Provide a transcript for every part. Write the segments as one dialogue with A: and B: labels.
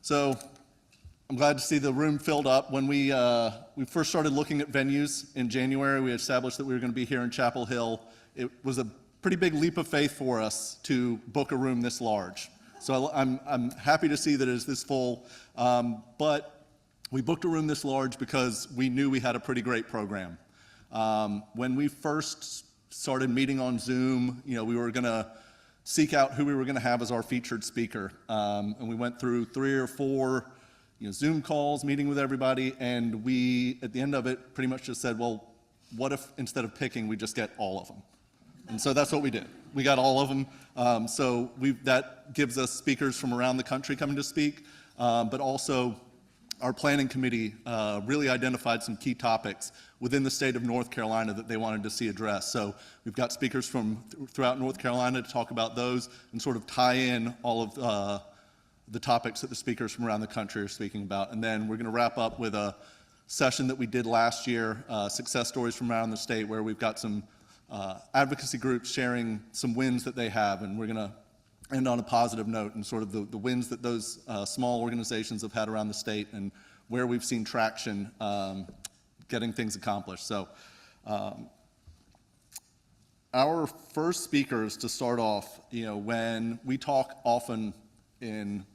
A: So I'm glad to see the room filled up. When we first started looking at venues in January, we established that we were going to be here in Chapel Hill. It was a pretty big leap of faith for us to book a room this large. So I'm happy to see that it is this full, but we booked a room this large because we knew we had a pretty great program. When we first started meeting on Zoom, we were going to seek out who we were going to have as our featured speaker. And we went through 3 or 4 Zoom calls, meeting with everybody, and we, at the end of it, pretty much just said, well, what if instead of picking, we just get all of them? And so that's what we did. We got all of them. That gives us speakers from around the country coming to speak, but also our planning committee really identified some key topics within the state of North Carolina that they wanted to see addressed. So we've got speakers from throughout North Carolina to talk about those and sort of tie in all of the topics that the speakers from around the country are speaking about. And then we're going to wrap up with a session that we did last year, success stories from around the state, where we've got some advocacy groups sharing some wins that they have, and we're going to end on a positive note and sort of the wins that those small organizations have had around the state and where we've seen traction getting things accomplished. So our first speakers to start off, when we talk often in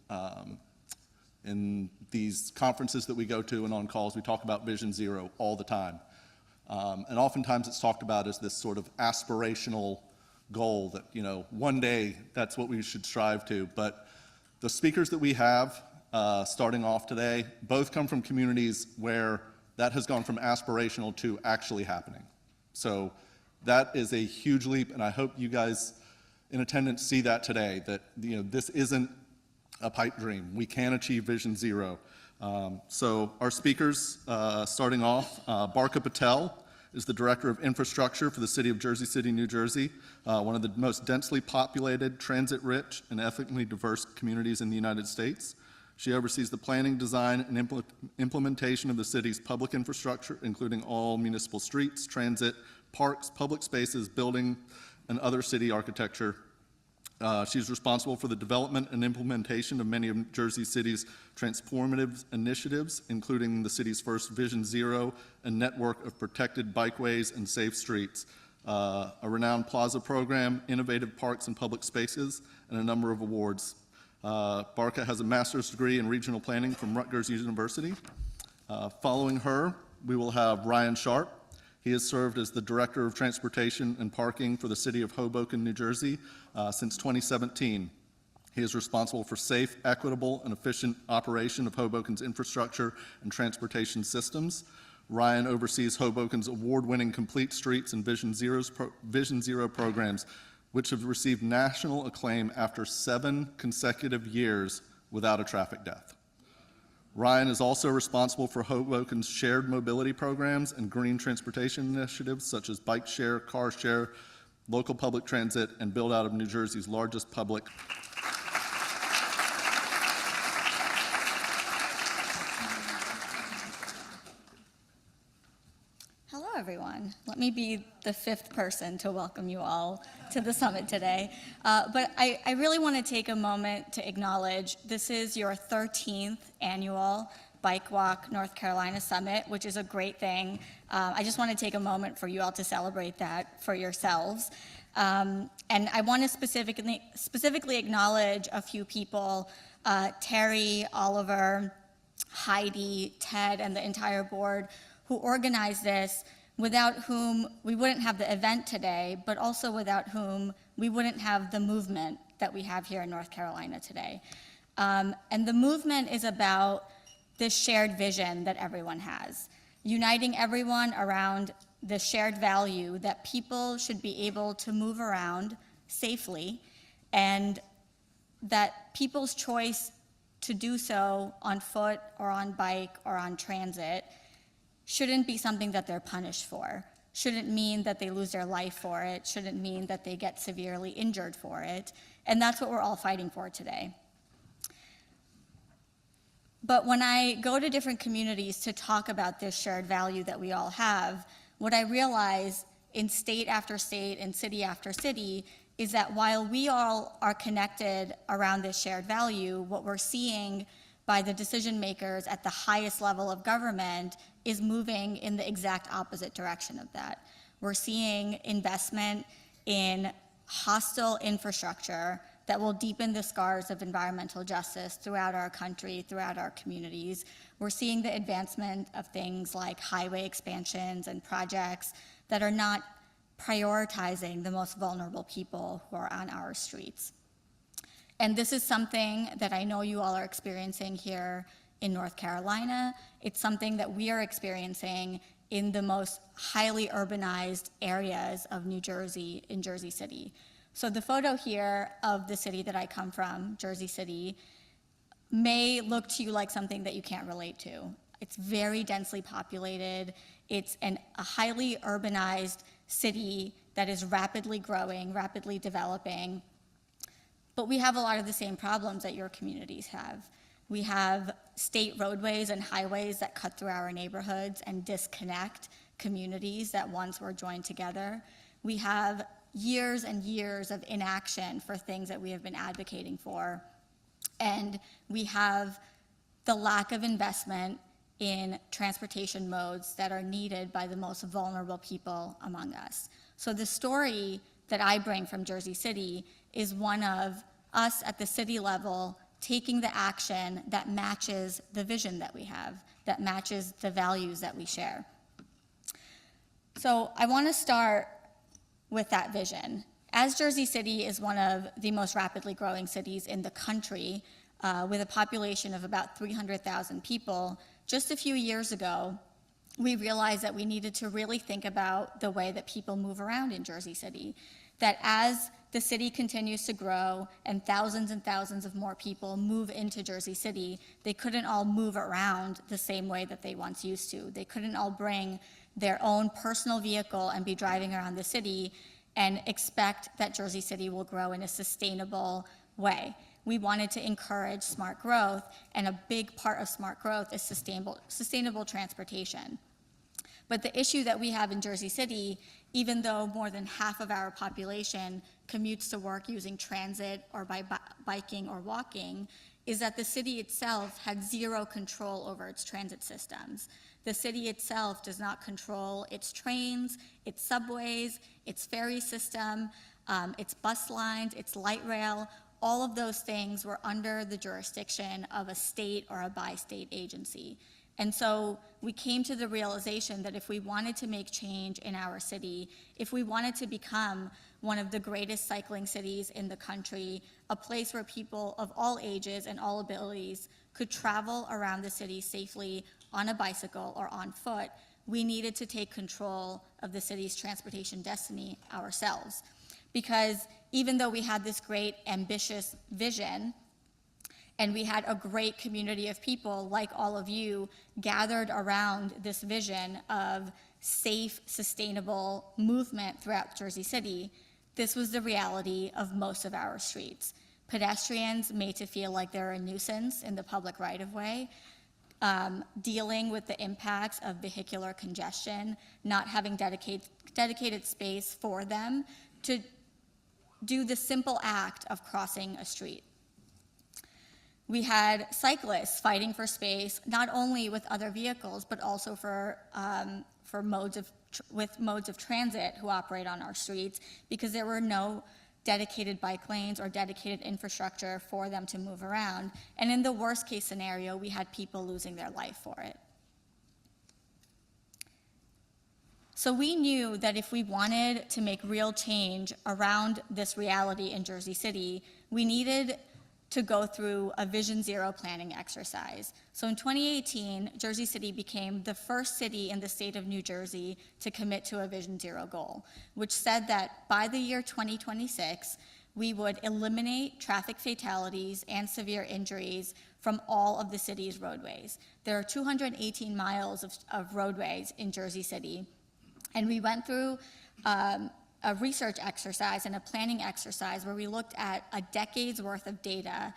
A: these conferences that we go to and on calls, we talk about Vision Zero all the time. And oftentimes it's talked about as this sort of aspirational goal that, one day that's what we should strive to. But the speakers that we have starting off today both come from communities where that has gone from aspirational to actually happening. So that is a huge leap, and I hope you guys in attendance see that today, that this isn't a pipe dream. We can achieve Vision Zero. So our speakers, starting off, Barkha Patel is the Director of Infrastructure for the City of Jersey City, New Jersey, one of the most densely populated, transit-rich, and ethnically diverse communities in the United States. She oversees the planning, design, and implementation of the city's public infrastructure, including all municipal streets, transit, parks, public spaces, building, and other city architecture. She's responsible for the development and implementation of many of Jersey City's transformative initiatives, including the city's first Vision Zero, a network of protected bikeways and safe streets, a renowned plaza program, innovative parks and public spaces, and a number of awards. Barkha has a master's degree in regional planning from Rutgers University. Following her, we will have Ryan Sharp. He has served as the Director of Transportation and Parking for the City of Hoboken, New Jersey, since 2017. He is responsible for safe, equitable, and efficient operation of Hoboken's infrastructure and transportation systems. Ryan oversees Hoboken's award-winning Complete Streets and Vision Zero programs, which have received national acclaim after 7 consecutive years without a traffic death. Ryan is also responsible for Hoboken's shared mobility programs and green transportation initiatives such as bike share, car share, local public transit, and build out of New Jersey's largest public.
B: Hello, everyone. Let me be the 5th person to welcome you all to the summit today. But I really want to take a moment to acknowledge this is your 13th annual BikeWalk North Carolina Summit, which is a great thing. I just want to take a moment for you all to celebrate that for yourselves. And I want to specifically acknowledge a few people, Terry, Oliver, Heidi, Ted, and the entire board who organized this, without whom we wouldn't have the event today, but also without whom we wouldn't have the movement that we have here in North Carolina today. And the movement is about this shared vision that everyone has, uniting everyone around the shared value that people should be able to move around safely, and that people's choice to do so on foot or on bike or on transit shouldn't be something that they're punished for, shouldn't mean that they lose their life for it, shouldn't mean that they get severely injured for it, and that's what we're all fighting for today. But when I go to different communities to talk about this shared value that we all have, what I realize in state after state and city after city is that while we all are connected around this shared value, what we're seeing by the decision makers at the highest level of government is moving in the exact opposite direction of that. We're seeing investment in hostile infrastructure that will deepen the scars of environmental justice throughout our country, throughout our communities. We're seeing the advancement of things like highway expansions and projects that are not prioritizing the most vulnerable people who are on our streets. And this is something that I know you all are experiencing here in North Carolina. It's something that we are experiencing in the most highly urbanized areas of New Jersey, in Jersey City. So the photo here of the city that I come from, Jersey City, may look to you like something that you can't relate to. It's very densely populated. It's a highly urbanized city that is rapidly growing, rapidly developing. But we have a lot of the same problems that your communities have. We have state roadways and highways that cut through our neighborhoods and disconnect communities that once were joined together. We have years and years of inaction for things that we have been advocating for. And we have the lack of investment in transportation modes that are needed by the most vulnerable people among us. So the story that I bring from Jersey City is one of us at the city level taking the action that matches the vision that we have, that matches the values that we share. So I want to start with that vision. As Jersey City is one of the most rapidly growing cities in the country, with a population of about 300,000 people, just a few years ago, we realized that we needed to really think about the way that people move around in Jersey City. That as the city continues to grow and thousands of more people move into Jersey City, they couldn't all move around the same way that they once used to. They couldn't all bring their own personal vehicle and be driving around the city and expect that Jersey City will grow in a sustainable way. We wanted to encourage smart growth, and a big part of smart growth is sustainable transportation. But the issue that we have in Jersey City, even though more than half of our population commutes to work using transit or by biking or walking, is that the city itself had zero control over its transit systems. The city itself does not control its trains, its subways, its ferry system, its bus lines, its light rail. All of those things were under the jurisdiction of a state or a bi-state agency. And so we came to the realization that if we wanted to make change in our city, if we wanted to become one of the greatest cycling cities in the country, a place where people of all ages and all abilities could travel around the city safely on a bicycle or on foot, we needed to take control of the city's transportation destiny ourselves. Because even though we had this great ambitious vision, and we had a great community of people like all of you gathered around this vision of safe, sustainable movement throughout Jersey City, this was the reality of most of our streets. Pedestrians made to feel like they're a nuisance in the public right-of-way, dealing with the impacts of vehicular congestion, not having dedicated space for them to do the simple act of crossing a street. We had cyclists fighting for space, not only with other vehicles, but also for modes of transit who operate on our streets, because there were no dedicated bike lanes or dedicated infrastructure for them to move around. And in the worst case scenario, we had people losing their life for it. So we knew that if we wanted to make real change around this reality in Jersey City, we needed to go through a Vision Zero planning exercise. So in 2018, Jersey City became the first city in the state of New Jersey to commit to a Vision Zero goal, which said that by the year 2026, we would eliminate traffic fatalities and severe injuries from all of the city's roadways. There are 218 miles of roadways in Jersey City, and we went through a research exercise and a planning exercise where we looked at a decade's worth of data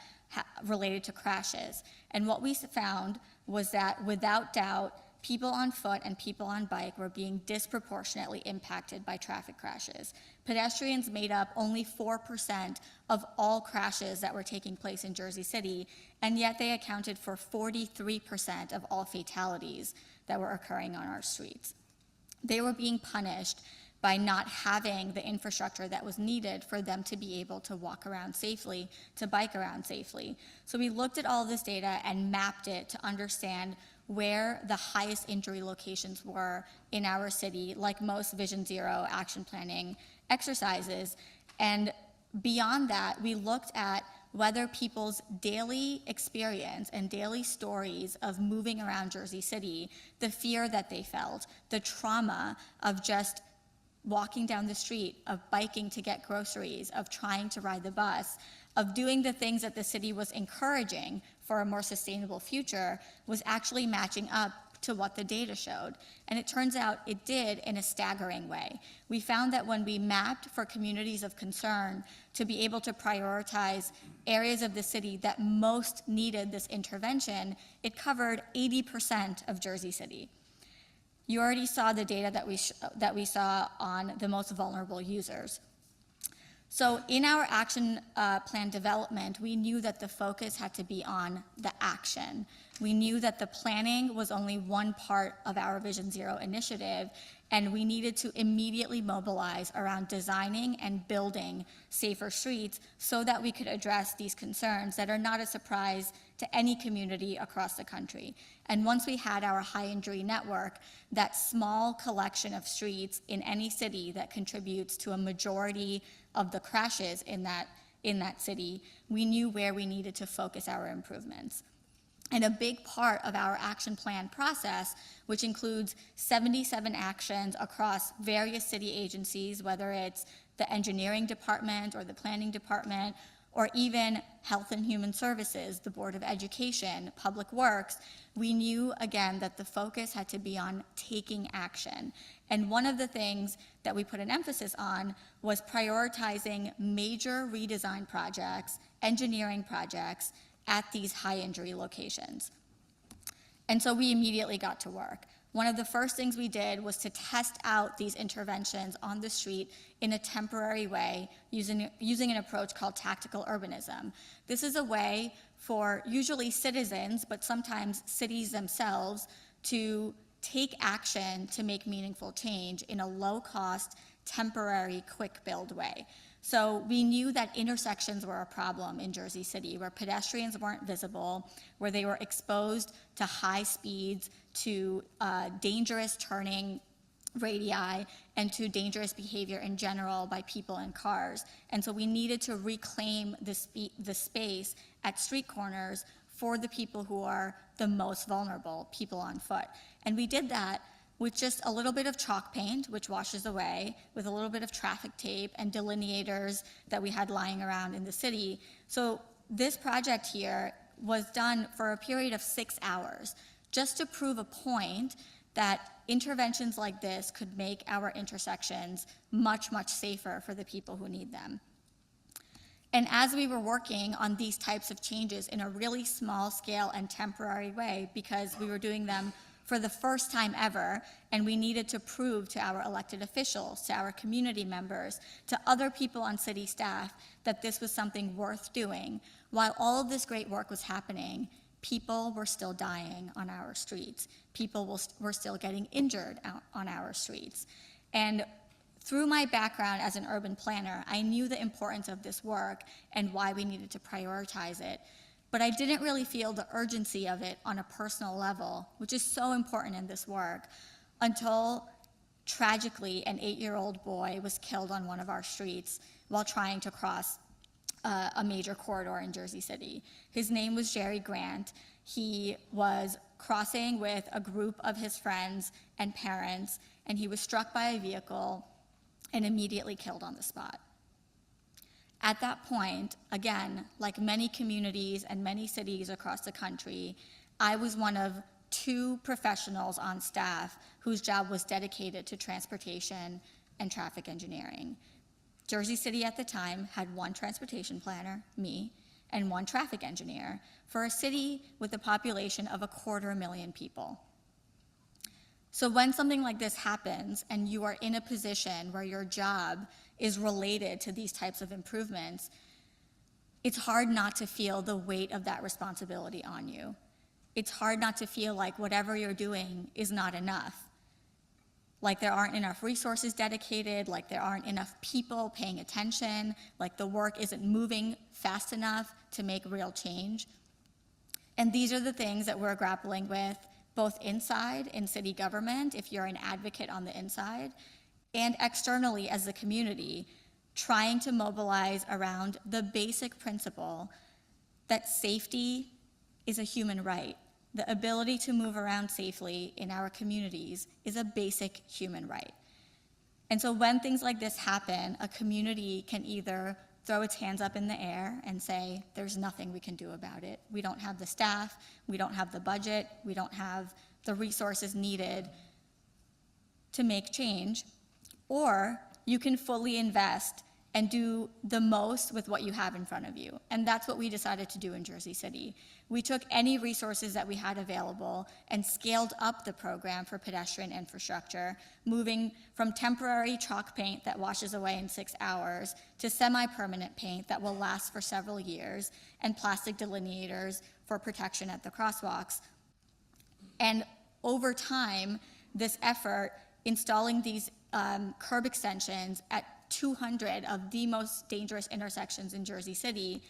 B: related to crashes. And what we found was that without doubt, people on foot and people on bike were being disproportionately impacted by traffic crashes. Pedestrians made up only 4% of all crashes that were taking place in Jersey City, and yet they accounted for 43% of all fatalities that were occurring on our streets. They were being punished by not having the infrastructure that was needed for them to be able to walk around safely, to bike around safely. So we looked at all this data and mapped it to understand where the highest injury locations were in our city, like most Vision Zero action planning exercises. And beyond that, we looked at whether people's daily experience and daily stories of moving around Jersey City, the fear that they felt, the trauma of just walking down the street, of biking to get groceries, of trying to ride the bus, of doing the things that the city was encouraging for a more sustainable future, was actually matching up to what the data showed. And it turns out it did in a staggering way. We found that when we mapped for communities of concern to be able to prioritize areas of the city that most needed this intervention, it covered 80% of Jersey City. You already saw the data that we saw on the most vulnerable users. So in our action plan development, we knew that the focus had to be on the action. We knew that the planning was only one part of our Vision Zero initiative, and we needed to immediately mobilize around designing and building safer streets so that we could address these concerns that are not a surprise to any community across the country. And once we had our high injury network, that small collection of streets in any city that contributes to a majority of the crashes in that city, we knew where we needed to focus our improvements. And a big part of our action plan process, which includes 77 actions across various city agencies, whether it's the engineering department or the planning department, or even Health and Human Services, the Board of Education, Public Works, we knew, again, that the focus had to be on taking action. And one of the things that we put an emphasis on was prioritizing major redesign projects, engineering projects at these high injury locations. And so we immediately got to work. One of the first things we did was to test out these interventions on the street in a temporary way using an approach called tactical urbanism. This is a way for usually citizens, but sometimes cities themselves, to take action to make meaningful change in a low-cost, temporary, quick-build way. So we knew that intersections were a problem in Jersey City, where pedestrians weren't visible, where they were exposed to high speeds, to dangerous turning radii, and to dangerous behavior in general by people and cars. And so we needed to reclaim the space at street corners for the people who are the most vulnerable, people on foot. And we did that with just a little bit of chalk paint, which washes away, with a little bit of traffic tape and delineators that we had lying around in the city. So this project here was done for a period of 6 hours, just to prove a point that interventions like this could make our intersections much, much safer for the people who need them. And as we were working on these types of changes in a really small scale and temporary way, because we were doing them for the first time ever, and we needed to prove to our elected officials, to our community members, to other people on city staff that this was something worth doing. While all of this great work was happening, people were still dying on our streets. People were still getting injured on our streets. And through my background as an urban planner, I knew the importance of this work and why we needed to prioritize it. But I didn't really feel the urgency of it on a personal level, which is so important in this work, until tragically an 8-year-old boy was killed on one of our streets while trying to cross a major corridor in Jersey City. His name was Jerry Grant. He was crossing with a group of his friends and parents, and he was struck by a vehicle and immediately killed on the spot. At that point, again, like many communities and many cities across the country, I was one of 2 professionals on staff whose job was dedicated to transportation and traffic engineering. Jersey City at the time had 1 transportation planner, me, and 1 traffic engineer for a city with a population of 250,000 people. So when something like this happens and you are in a position where your job is related to these types of improvements, it's hard not to feel the weight of that responsibility on you. It's hard not to feel like whatever you're doing is not enough. Like there aren't enough resources dedicated, like there aren't enough people paying attention, like the work isn't moving fast enough to make real change. And these are the things that we're grappling with both inside in city government, if you're an advocate on the inside, and externally as the community, trying to mobilize around the basic principle that safety is a human right. The ability to move around safely in our communities is a basic human right. And so when things like this happen, a community can either throw its hands up in the air and say, there's nothing we can do about it. We don't have the staff, we don't have the budget, we don't have the resources needed to make change. Or you can fully invest and do the most with what you have in front of you. And that's what we decided to do in Jersey City. We took any resources that we had available and scaled up the program for pedestrian infrastructure, moving from temporary chalk paint that washes away in 6 hours to semi-permanent paint that will last for several years, and plastic delineators for protection at the crosswalks. And over time, this effort, installing these curb extensions at 200 of the most dangerous intersections in Jersey City,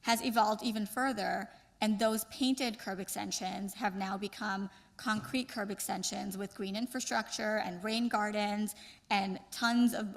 B: has evolved even further, and those painted curb extensions have now become concrete curb extensions with green infrastructure and rain gardens and tons of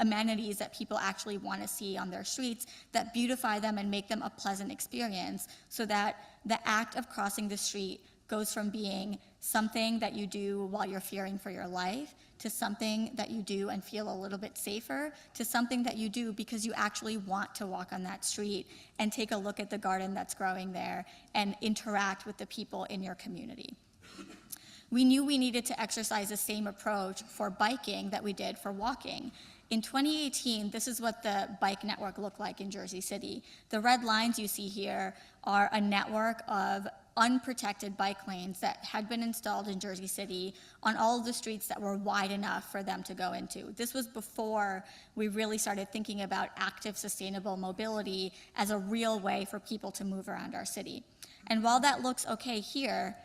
B: amenities that people actually want to see on their streets that beautify them and make them a pleasant experience, so that the act of crossing the street goes from being something that you do while you're fearing for your life to something that you do and feel a little bit safer, to something that you do because you actually want to walk on that street and take a look at the garden that's growing there and interact with the people in your community. We knew we needed to exercise the same approach for biking that we did for walking. In 2018, this is what the bike network looked like in Jersey City. The red lines you see here are a network of unprotected bike lanes that had been installed in Jersey City on all of the streets that were wide enough for them to go into. This was before we really started thinking about active, sustainable mobility as a real way for people to move around our city. And while that looks okay here,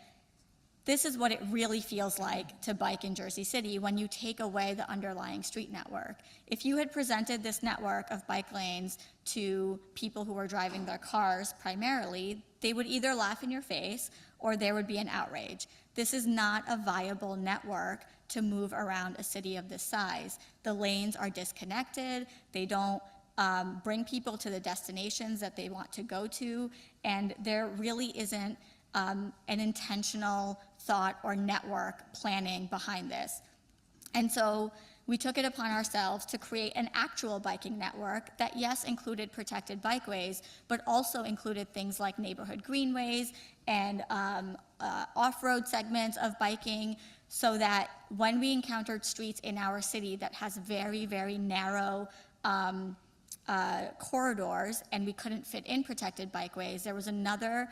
B: this is what it really feels like to bike in Jersey City when you take away the underlying street network. If you had presented this network of bike lanes to people who were driving their cars primarily, they would either laugh in your face or there would be an outrage. This is not a viable network to move around a city of this size. The lanes are disconnected, they don't bring people to the destinations that they want to go to, and there really isn't an intentional thought or network planning behind this. And so we took it upon ourselves to create an actual biking network that, yes, included protected bikeways, but also included things like neighborhood greenways and off-road segments of biking, so that when we encountered streets in our city that has very, very narrow corridors and we couldn't fit in protected bikeways, there was another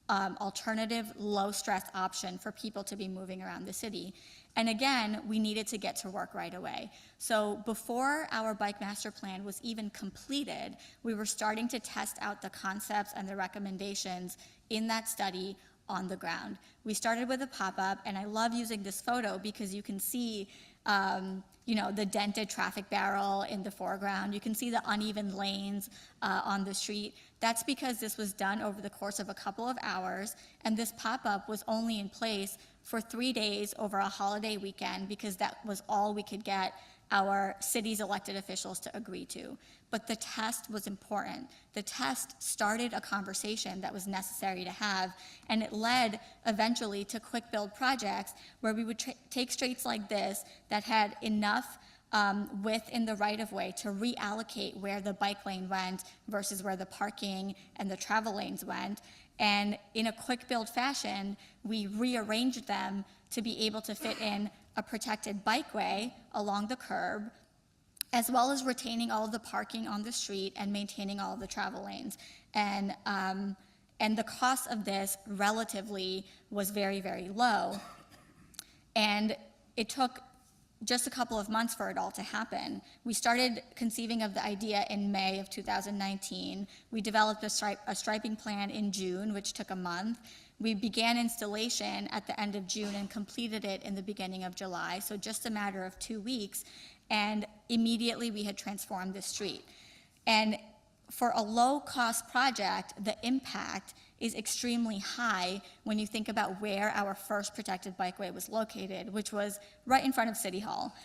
B: alternative low-stress option for people to be moving around the city. And again, we needed to get to work right away. So before our bike master plan was even completed, we were starting to test out the concepts and the recommendations in that study on the ground. We started with a pop-up, and I love using this photo because you can see the dented traffic barrel in the foreground. You can see the uneven lanes on the street. That's because this was done over the course of a couple of hours, and this pop-up was only in place for 3 days over a holiday weekend because that was all we could get our city's elected officials to agree to. But the test was important. The test started a conversation that was necessary to have, and it led eventually to quick build projects where we would take streets like this that had enough width in the right-of-way to reallocate where the bike lane went versus where the parking and the travel lanes went. And in a quick build fashion, we rearranged them to be able to fit in a protected bikeway along the curb, as well as retaining all of the parking on the street and maintaining all of the travel lanes. And the cost of this relatively was very, very low. And it took just a couple of months for it all to happen. We started conceiving of the idea in May of 2019. We developed a striping plan in June, which took a month. We began installation at the end of June and completed it in the beginning of July, so just a matter of 2 weeks, and immediately we had transformed the street. And for a low-cost project, the impact is extremely high when you think about where our first protected bikeway was located, which was right in front of City Hall.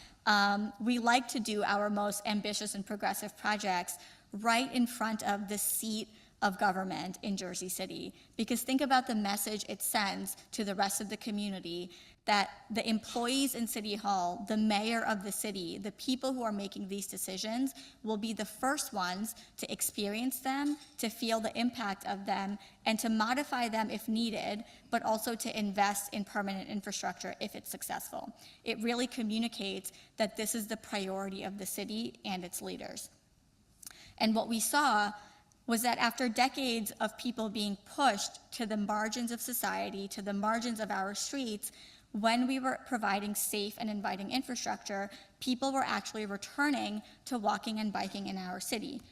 B: We like to do our most ambitious and progressive projects right in front of the seat of government in Jersey City, because think about the message it sends to the rest of the community that the employees in City Hall, the mayor of the city, the people who are making these decisions will be the first ones to experience them, to feel the impact of them, and to modify them if needed, but also to invest in permanent infrastructure if it's successful. It really communicates that this is the priority of the city and its leaders. And what we saw was that after decades of people being pushed to the margins of society, to the margins of our streets, when we were providing safe and inviting infrastructure, people were actually returning to walking and biking in our city.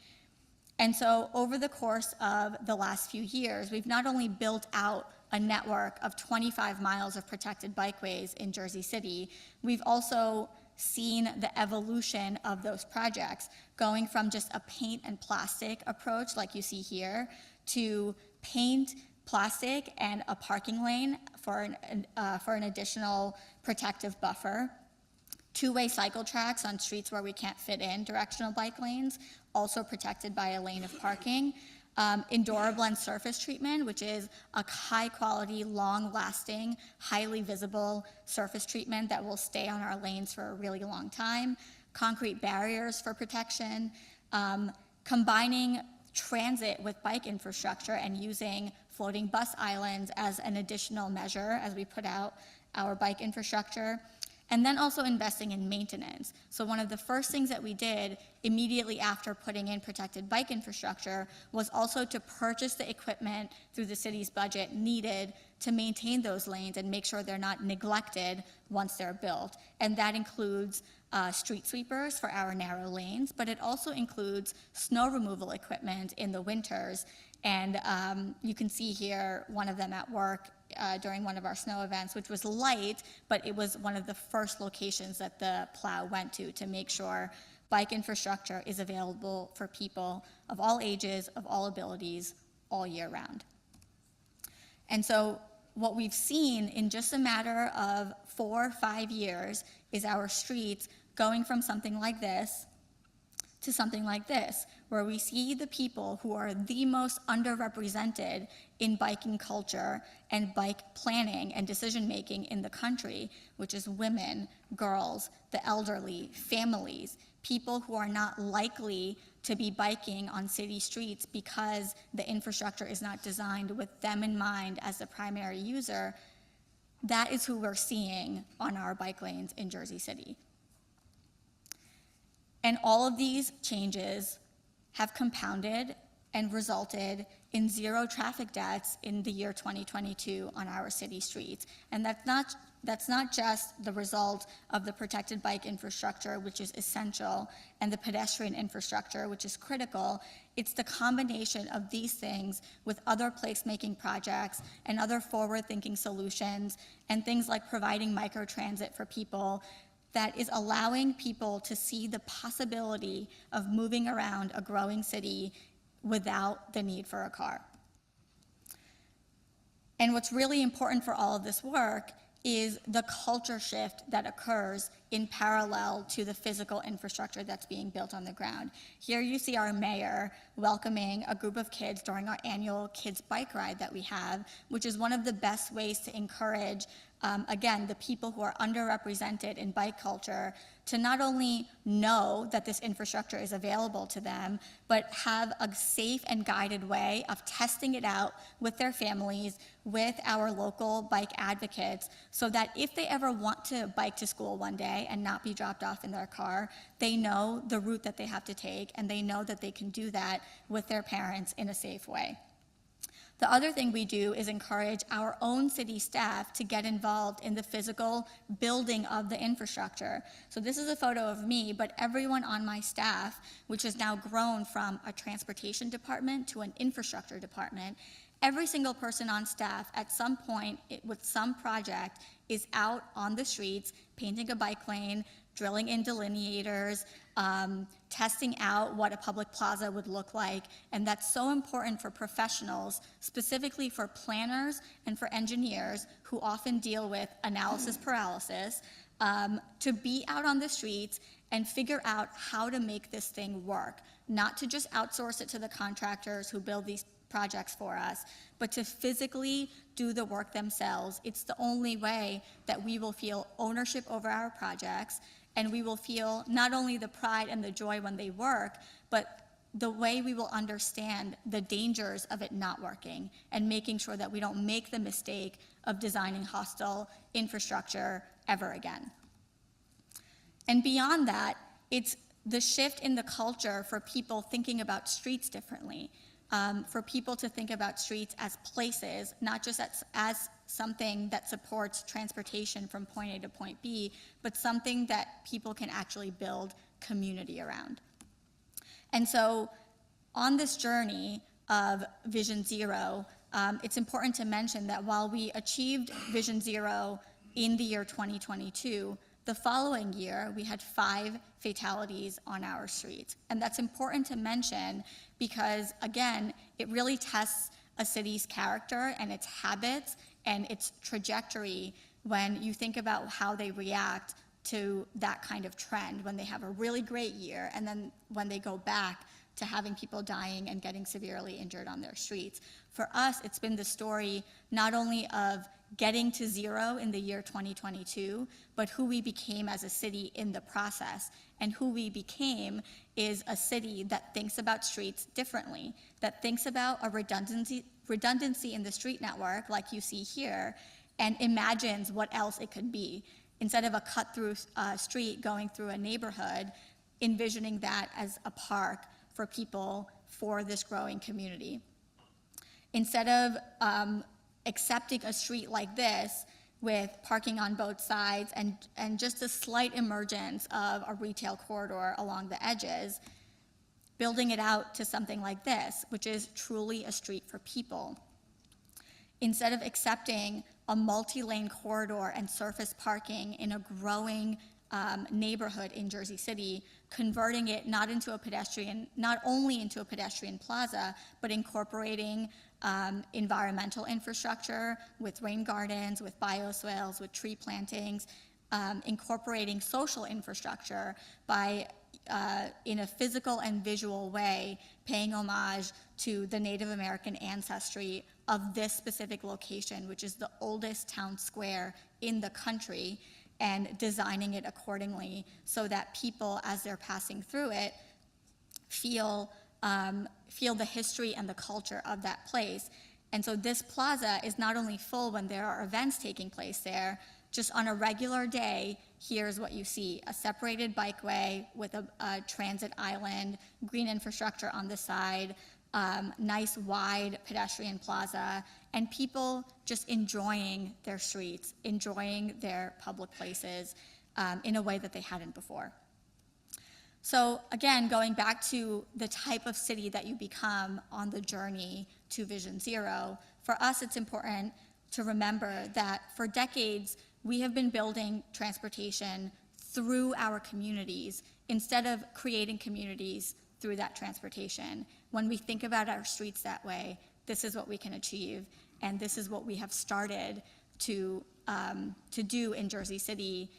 B: And so over the course of the last few years, we've not only built out a network of 25 miles of protected bikeways in Jersey City, we've also seen the evolution of those projects, going from just a paint and plastic approach like you see here to paint, plastic, and a parking lane for an additional protective buffer, two-way cycle tracks on streets where we can't fit in directional bike lanes, also protected by a lane of parking, Endurablend surface treatment, which is a high-quality, long-lasting, highly visible surface treatment that will stay on our lanes for a really long time, concrete barriers for protection, combining transit with bike infrastructure and using floating bus islands as an additional measure as we put out our bike infrastructure, and then also investing in maintenance. So one of the first things that we did immediately after putting in protected bike infrastructure was also to purchase the equipment through the city's budget needed to maintain those lanes and make sure they're not neglected once they're built. And that includes street sweepers for our narrow lanes, but it also includes snow removal equipment in the winters. And you can see here one of them at work during one of our snow events, which was light, but it was one of the first locations that the plow went to make sure bike infrastructure is available for people of all ages, of all abilities, all year round. And so what we've seen in just a matter of 4 or 5 years is our streets going from something like this to something like this, where we see the people who are the most underrepresented in biking culture and bike planning and decision-making in the country, which is women, girls, the elderly, families, people who are not likely to be biking on city streets because the infrastructure is not designed with them in mind as the primary user. That is who we're seeing on our bike lanes in Jersey City. And all of these changes have compounded and resulted in 0 traffic deaths in the year 2022 on our city streets. And that's not just the result of the protected bike infrastructure, which is essential, and the pedestrian infrastructure, which is critical. It's the combination of these things with other placemaking projects and other forward-thinking solutions and things like providing microtransit for people that is allowing people to see the possibility of moving around a growing city without the need for a car. And what's really important for all of this work is the culture shift that occurs in parallel to the physical infrastructure that's being built on the ground. Here you see our mayor welcoming a group of kids during our annual kids bike ride that we have, which is one of the best ways to encourage again, the people who are underrepresented in bike culture to not only know that this infrastructure is available to them, but have a safe and guided way of testing it out with their families, with our local bike advocates, so that if they ever want to bike to school one day and not be dropped off in their car, they know the route that they have to take, and they know that they can do that with their parents in a safe way. The other thing we do is encourage our own city staff to get involved in the physical building of the infrastructure. So this is a photo of me, but everyone on my staff, which has now grown from a transportation department to an infrastructure department, every single person on staff at some point with some project is out on the streets, painting a bike lane, drilling in delineators, testing out what a public plaza would look like. And that's so important for professionals, specifically for planners and for engineers who often deal with analysis paralysis, to be out on the streets and figure out how to make this thing work. Not to just outsource it to the contractors who build these projects for us, but to physically do the work themselves. It's the only way that we will feel ownership over our projects, and we will feel not only the pride and the joy when they work, but the way we will understand the dangers of it not working and making sure that we don't make the mistake of designing hostile infrastructure ever again. And beyond that, it's the shift in the culture for people thinking about streets differently. For people to think about streets as places, not just as something that supports transportation from point A to point B, but something that people can actually build community around. And so on this journey of Vision Zero, it's important to mention that while we achieved Vision Zero in the year 2022, the following year, we had 5 fatalities on our streets. And that's important to mention because, again, it really tests a city's character and its habits and its trajectory when you think about how they react to that kind of trend, when they have a really great year and then when they go back to having people dying and getting severely injured on their streets. For us, it's been the story not only of getting to zero in the year 2022, but who we became as a city in the process. And who we became is a city that thinks about streets differently, that thinks about a redundancy in the street network, like you see here, and imagines what else it could be. Instead of a cut-through street going through a neighborhood, envisioning that as a park for people for this growing community. Instead of accepting a street like this with parking on both sides and just a slight emergence of a retail corridor along the edges, building it out to something like this, which is truly a street for people. Instead of accepting a multi-lane corridor and surface parking in a growing neighborhood in Jersey City, converting it not only into a pedestrian plaza, but incorporating environmental infrastructure with rain gardens, with bioswales, with tree plantings, incorporating social infrastructure by, in a physical and visual way, paying homage to the Native American ancestry of this specific location, which is the oldest town square in the country, and designing it accordingly so that people, as they're passing through it, feel the history and the culture of that place. And so this plaza is not only full when there are events taking place there, just on a regular day, here's what you see: a separated bikeway with a transit island, green infrastructure on the side, nice wide pedestrian plaza, and people just enjoying their streets, enjoying their public places in a way that they hadn't before. So again, going back to the type of city that you become on the journey to Vision Zero, for us it's important to remember that for decades we have been building transportation through our communities instead of creating communities through that transportation. When we think about our streets that way, this is what we can achieve, and this is what we have started to do in Jersey City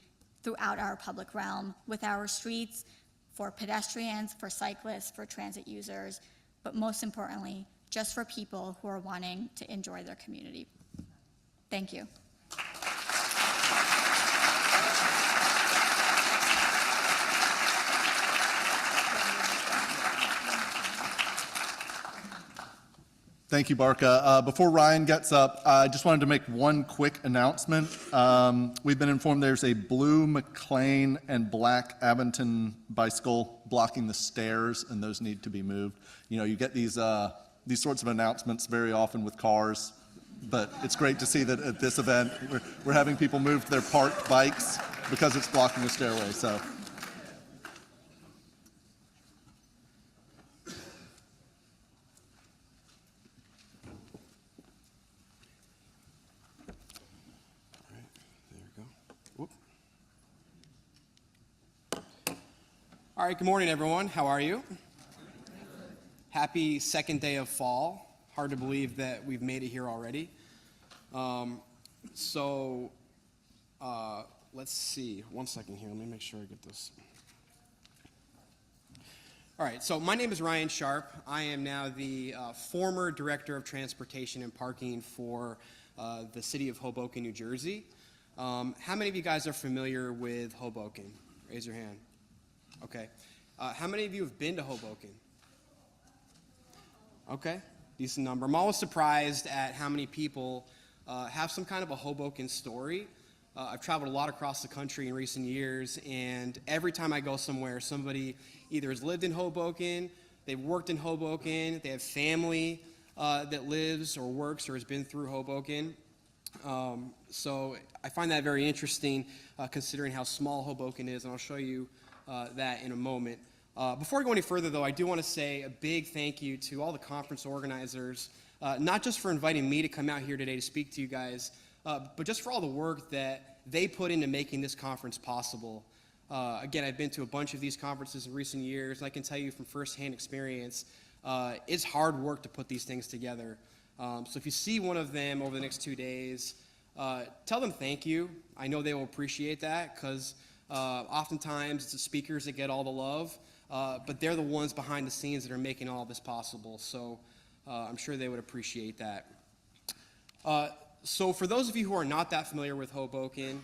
B: throughout our public realm with our streets, for pedestrians, for cyclists, for transit users, but most importantly, just for people who are wanting to enjoy their community. Thank you.
A: Thank you, Barkha. Before Ryan gets up, I just wanted to make one quick announcement. We've been informed there's a blue McLean and black Avonton bicycle blocking the stairs, and those need to be moved. You know, you get these these sorts of announcements very often with cars, but it's great to see that at this event, we're having people move their parked bikes because it's blocking a stairway, so.
C: All right, good morning, everyone. How are you? Happy second day of fall. Hard to believe that we've made it here already. Let's see. 1 second here. Let me make sure I get this. All right, so my name is Ryan Sharp. I am now the former Director of Transportation and Parking for the city of Hoboken, New Jersey. How many of you guys are familiar with Hoboken? Raise your hand. Okay. How many of you have been to Hoboken? Okay, decent number. I'm always surprised at how many people have some kind of a Hoboken story. I've traveled a lot across the country in recent years, and every time I go somewhere, somebody either has lived in Hoboken, they've worked in Hoboken, they have family that lives or works or has been through Hoboken. So I find that very interesting considering how small Hoboken is, and I'll show you that in a moment. Before I go any further, though, I do want to say a big thank you to all the conference organizers, not just for inviting me to come out here today to speak to you guys, but just for all the work that they put into making this conference possible. Again, I've been to a bunch of these conferences in recent years, and I can tell you from firsthand experience, it's hard work to put these things together. So if you see one of them over the next 2 days, tell them thank you. I know they will appreciate that, because oftentimes it's the speakers that get all the love, but they're the ones behind the scenes that are making all this possible. So I'm sure they would appreciate that. So for those of you who are not that familiar with Hoboken,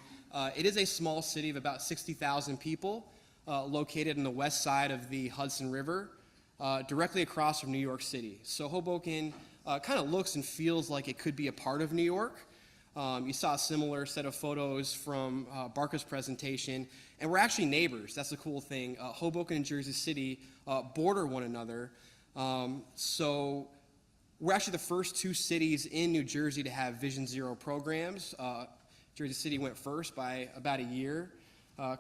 C: it is a small city of about 60,000 people located on the west side of the Hudson River, directly across from New York City. So Hoboken kind of looks and feels like it could be a part of New York. You saw a similar set of photos from Barkha's presentation, and we're actually neighbors. That's the cool thing. Hoboken and Jersey City border one another. So we're actually the first two cities in New Jersey to have Vision Zero programs. Jersey City went first by about a year.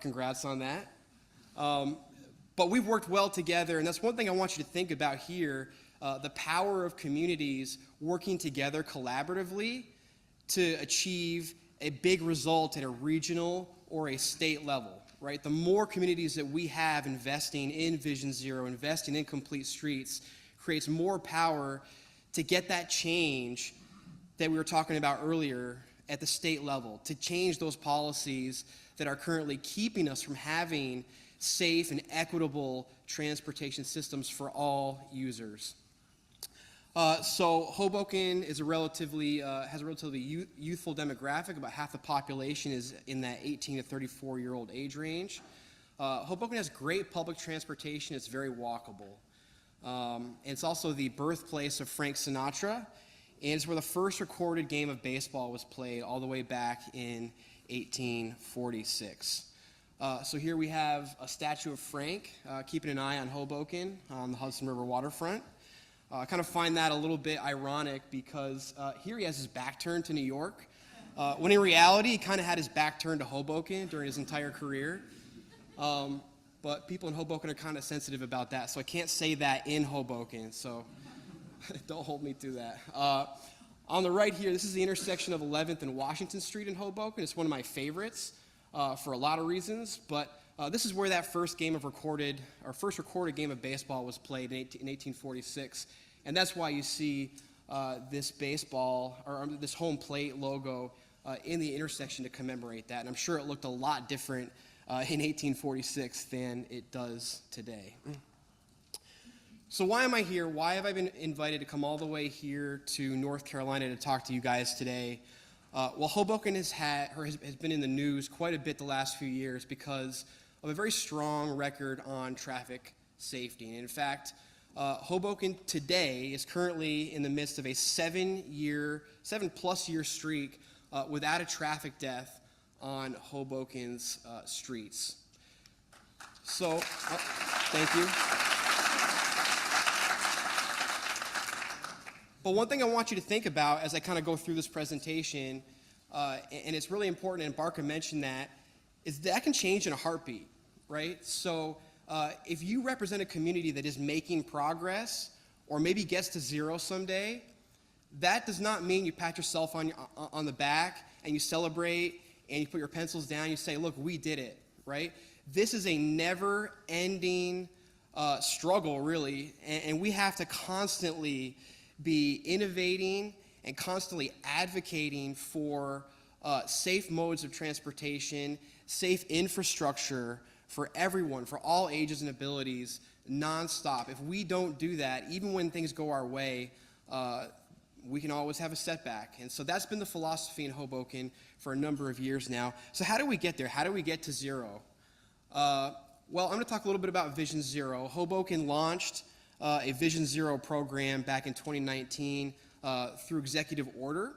C: Congrats on that. But we've worked well together, and that's one thing I want you to think about here, the power of communities working together collaboratively to achieve a big result at a regional or a state level, right? The more communities that we have investing in Vision Zero, investing in complete streets, creates more power to get that change that we were talking about earlier at the state level, to change those policies that are currently keeping us from having safe and equitable transportation systems for all users. So Hoboken is has a relatively youthful demographic. About half the population is in that 18 to 34-year-old age range. Hoboken has great public transportation. It's very walkable. It's also the birthplace of Frank Sinatra, and it's where the first recorded game of baseball was played all the way back in 1846. So here we have a statue of Frank, keeping an eye on Hoboken on the Hudson River waterfront. I kind of find that a little bit ironic because here he has his back turned to New York, when in reality he kind of had his back turned to Hoboken during his entire career. But people in Hoboken are kind of sensitive about that, so I can't say that in Hoboken, so don't hold me to that. On the right here, this is the intersection of 11th and Washington Street in Hoboken. It's one of my favorites for a lot of reasons, but this is where that first recorded game of baseball was played in 1846, and that's why you see this this home plate logo in the intersection to commemorate that. And I'm sure it looked a lot different in 1846 than it does today. So why am I here? Why have I been invited to come all the way here to North Carolina to talk to you guys today? Well, Hoboken has been in the news quite a bit the last few years because of a very strong record on traffic safety. And in fact, Hoboken today is currently in the midst of a 7+ year streak without a traffic death on Hoboken's streets. So, thank you. But one thing I want you to think about as I kind of go through this presentation, and it's really important, and Barkha mentioned that, is that can change in a heartbeat, right? So if you represent a community that is making progress or maybe gets to zero someday, that does not mean you pat yourself on the back and you celebrate and you put your pencils down and you say, look, we did it, right? This is a never-ending struggle, really, and we have to constantly be innovating and constantly advocating for safe modes of transportation, safe infrastructure for everyone, for all ages and abilities, nonstop. If we don't do that, even when things go our way, we can always have a setback. And so that's been the philosophy in Hoboken for a number of years now. So how do we get there? How do we get to zero? Well, I'm going to talk a little bit about Vision Zero. Hoboken launched a Vision Zero program back in 2019 through executive order.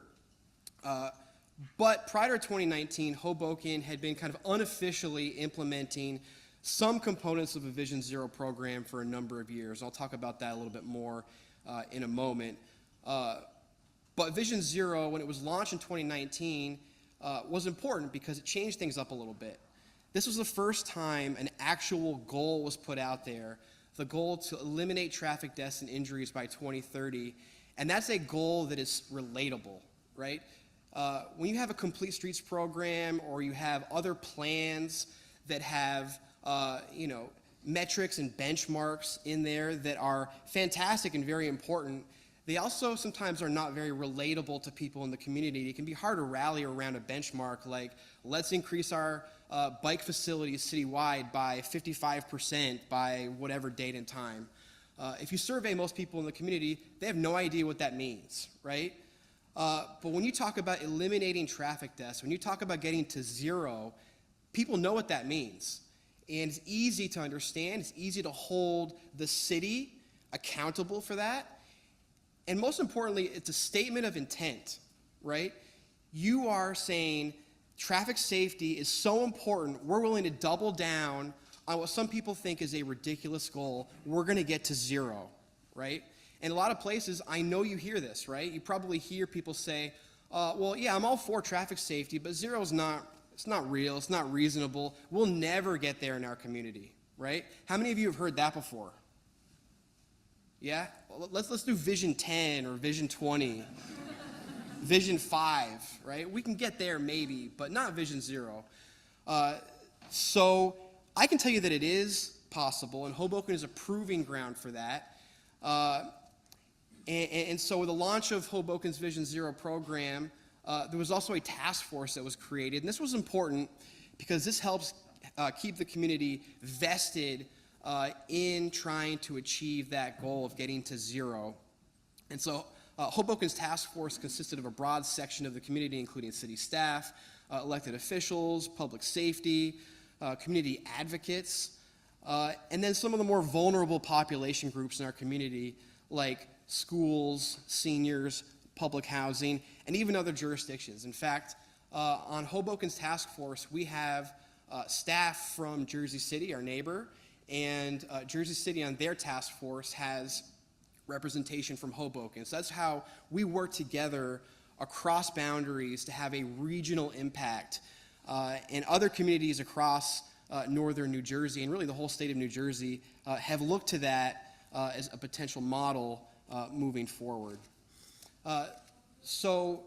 C: But prior to 2019, Hoboken had been kind of unofficially implementing some components of a Vision Zero program for a number of years. I'll talk about that a little bit more in a moment. But Vision Zero, when it was launched in 2019, was important because it changed things up a little bit. This was the first time an actual goal was put out there, the goal to eliminate traffic deaths and injuries by 2030. And that's a goal that is relatable, right? When you have a complete streets program or you have other plans that have, metrics and benchmarks in there that are fantastic and very important, they also sometimes are not very relatable to people in the community. It can be hard to rally around a benchmark like, let's increase our bike facilities citywide by 55% by whatever date and time. If you survey most people in the community, they have no idea what that means, right? But when you talk about eliminating traffic deaths, when you talk about getting to zero, people know what that means. And it's easy to understand. It's easy to hold the city accountable for that. And most importantly, it's a statement of intent, right? You are saying traffic safety is so important, we're willing to double down on what some people think is a ridiculous goal. We're going to get to zero, right? In a lot of places, I know you hear this, right? You probably hear people say, well, yeah, I'm all for traffic safety, but zero is it's not real, it's not reasonable. We'll never get there in our community, right? How many of you have heard that before? Yeah? Well, let's do Vision 10 or Vision 20, Vision 5, right? We can get there maybe, but not Vision Zero. So I can tell you that it is possible, and Hoboken is a proving ground for that. And so with the launch of Hoboken's Vision Zero program, there was also a task force that was created, and this was important because this helps keep the community vested in trying to achieve that goal of getting to zero. And so Hoboken's task force consisted of a broad section of the community, including city staff, elected officials, public safety, community advocates, and then some of the more vulnerable population groups in our community, like schools, seniors, public housing, and even other jurisdictions. In fact, on Hoboken's task force, we have staff from Jersey City, our neighbor, and Jersey City on their task force has representation from Hoboken. So that's how we work together across boundaries to have a regional impact. And other communities across northern New Jersey, and really the whole state of New Jersey, have looked to that as a potential model moving forward. So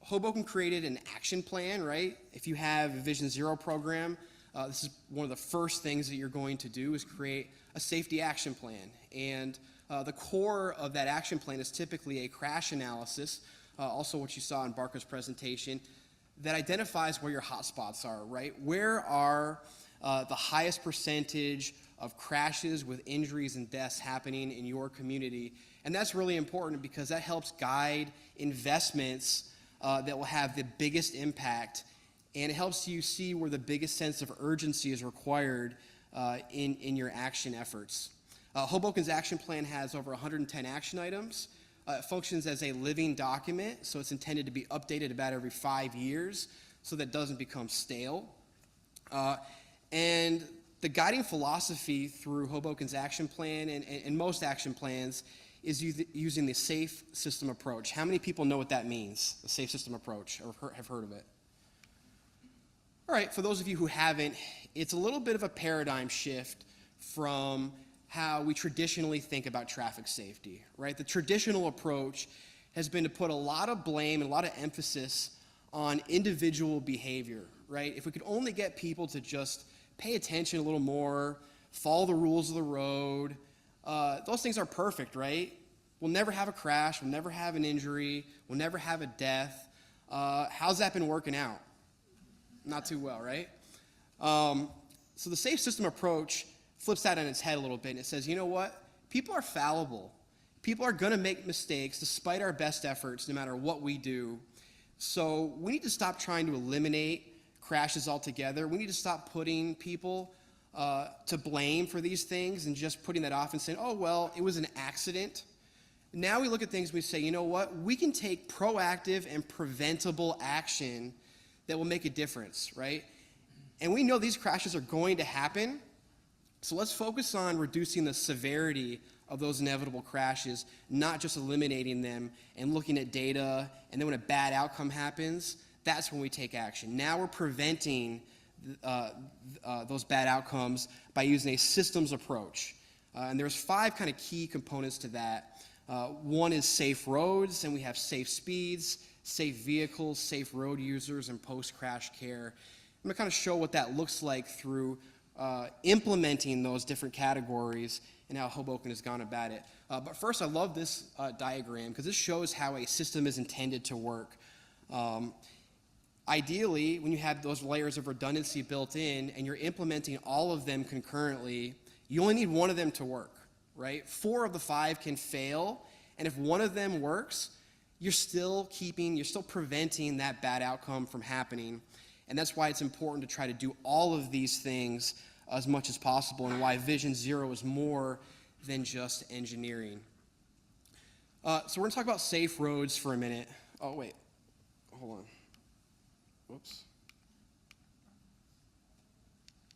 C: Hoboken created an action plan, right? If you have a Vision Zero program, this is one of the first things that you're going to do is create a safety action plan. And the core of that action plan is typically a crash analysis, also what you saw in Barkha's presentation, that identifies where your hot spots are, right? Where are the highest percentage of crashes with injuries and deaths happening in your community? And that's really important because that helps guide investments that will have the biggest impact, and it helps you see where the biggest sense of urgency is required in your action efforts. Hoboken's action plan has over 110 action items. It functions as a living document, so it's intended to be updated about every 5 years so that it doesn't become stale. And the guiding philosophy through Hoboken's action plan and most action plans is using the safe system approach. How many people know what that means, the safe system approach, or have heard of it? All right, for those of you who haven't, it's a little bit of a paradigm shift from how we traditionally think about traffic safety, right? The traditional approach has been to put a lot of blame and a lot of emphasis on individual behavior, right? If we could only get people to just pay attention a little more, follow the rules of the road, those things are perfect, right? We'll never have a crash, we'll never have an injury, we'll never have a death. How's that been working out? Not too well, right? So the safe system approach flips that on its head a little bit, and it says, you know what? People are fallible. People are going to make mistakes despite our best efforts, no matter what we do. So we need to stop trying to eliminate crashes altogether. We need to stop putting people to blame for these things and just putting that off and saying, oh, well, it was an accident. Now we look at things and we say, you know what? We can take proactive and preventable action that will make a difference, right? And we know these crashes are going to happen. So let's focus on reducing the severity of those inevitable crashes, not just eliminating them and looking at data, and then when a bad outcome happens, that's when we take action. Now we're preventing those bad outcomes by using a systems approach. And there's 5 kind of key components to that. One is safe roads, and we have safe speeds, safe vehicles, safe road users, and post-crash care. I'm going to kind of show what that looks like through implementing those different categories and how Hoboken has gone about it. But first, I love this diagram because this shows how a system is intended to work. Ideally, when you have those layers of redundancy built in and you're implementing all of them concurrently, you only need one of them to work, right? 4 of the 5 can fail, and if one of them works, you're still preventing that bad outcome from happening. And that's why it's important to try to do all of these things as much as possible, and why Vision Zero is more than just engineering. So we're going to talk about safe roads for a minute. Oh, wait. Hold on. Whoops.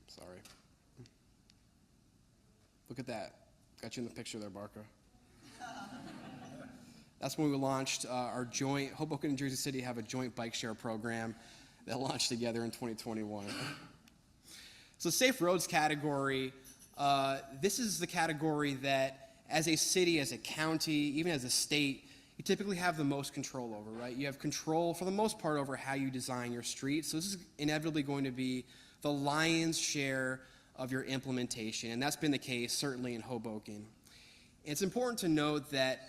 C: Sorry. Look at that. Got you in the picture there, Barkha. That's when we launched our joint, Hoboken and Jersey City have a joint bike share program that launched together in 2021. So safe roads category, this is the category that as a city, as a county, even as a state, you typically have the most control over, right? You have control for the most part over how you design your streets. So this is inevitably going to be the lion's share of your implementation, and that's been the case certainly in Hoboken. It's important to note that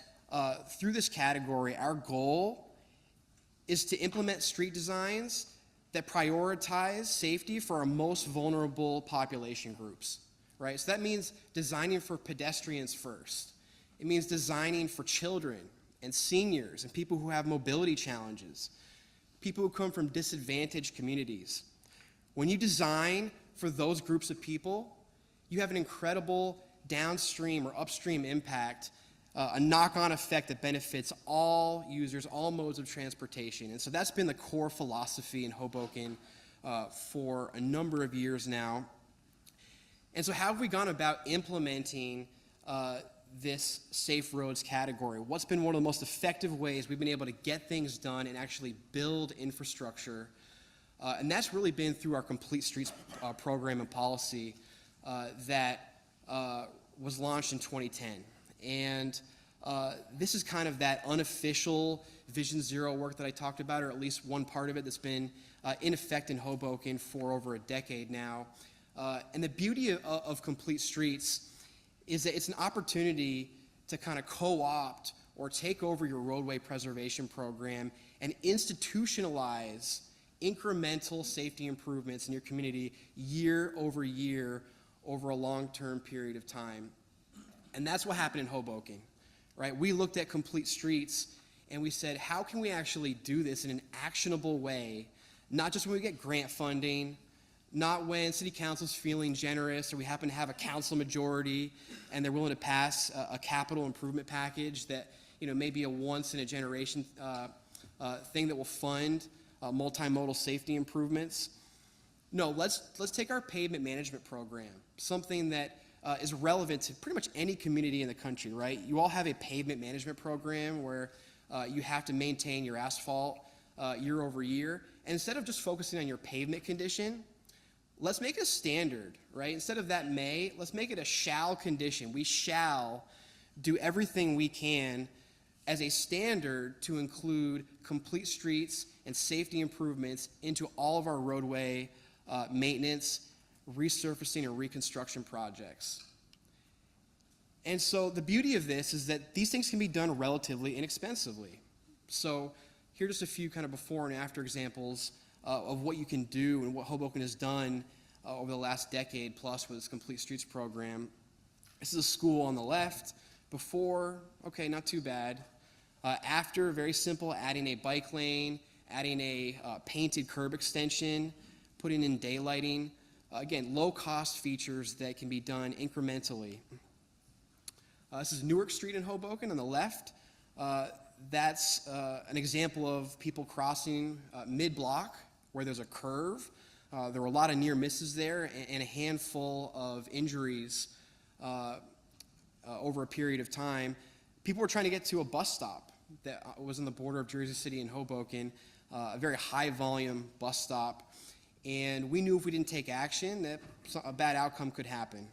C: through this category, our goal is to implement street designs that prioritize safety for our most vulnerable population groups, right? So that means designing for pedestrians first. It means designing for children and seniors and people who have mobility challenges, people who come from disadvantaged communities. When you design for those groups of people, you have an incredible downstream or upstream impact, a knock-on effect that benefits all users, all modes of transportation. And so that's been the core philosophy in Hoboken for a number of years now. And so how have we gone about implementing this safe roads category? What's been one of the most effective ways we've been able to get things done and actually build infrastructure? And that's really been through our Complete Streets program and policy that was launched in 2010. And this is kind of that unofficial Vision Zero work that I talked about, or at least one part of it that's been in effect in Hoboken for over a decade now. And the beauty of Complete Streets is that it's an opportunity to kind of co-opt or take over your roadway preservation program and institutionalize incremental safety improvements in your community year over year over a long-term period of time. And that's what happened in Hoboken, right? We looked at Complete Streets and we said, how can we actually do this in an actionable way, not just when we get grant funding, not when city council's feeling generous or we happen to have a council majority and they're willing to pass a capital improvement package that, you know, may be a once-in-a-generation thing that will fund multimodal safety improvements. No, let's take our pavement management program, something that is relevant to pretty much any community in the country, right? You all have a pavement management program where you have to maintain your asphalt year over year. And instead of just focusing on your pavement condition, let's make it a standard, right? Instead of that may, let's make it a shall condition. We shall do everything we can as a standard to include complete streets and safety improvements into all of our roadway maintenance, resurfacing, and reconstruction projects. And so the beauty of this is that these things can be done relatively inexpensively. So here are just a few kind of before and after examples of what you can do and what Hoboken has done over the last decade plus with its Complete Streets program. This is a school on the left. Before, okay, not too bad. After, very simple, adding a bike lane, adding a painted curb extension, putting in daylighting. Again, low-cost features that can be done incrementally. This is Newark Street in Hoboken on the left. That's an example of people crossing mid-block where there's a curve. There were a lot of near misses there and a handful of injuries over a period of time. People were trying to get to a bus stop that was on the border of Jersey City and Hoboken, a very high volume bus stop. And we knew if we didn't take action that a bad outcome could happen.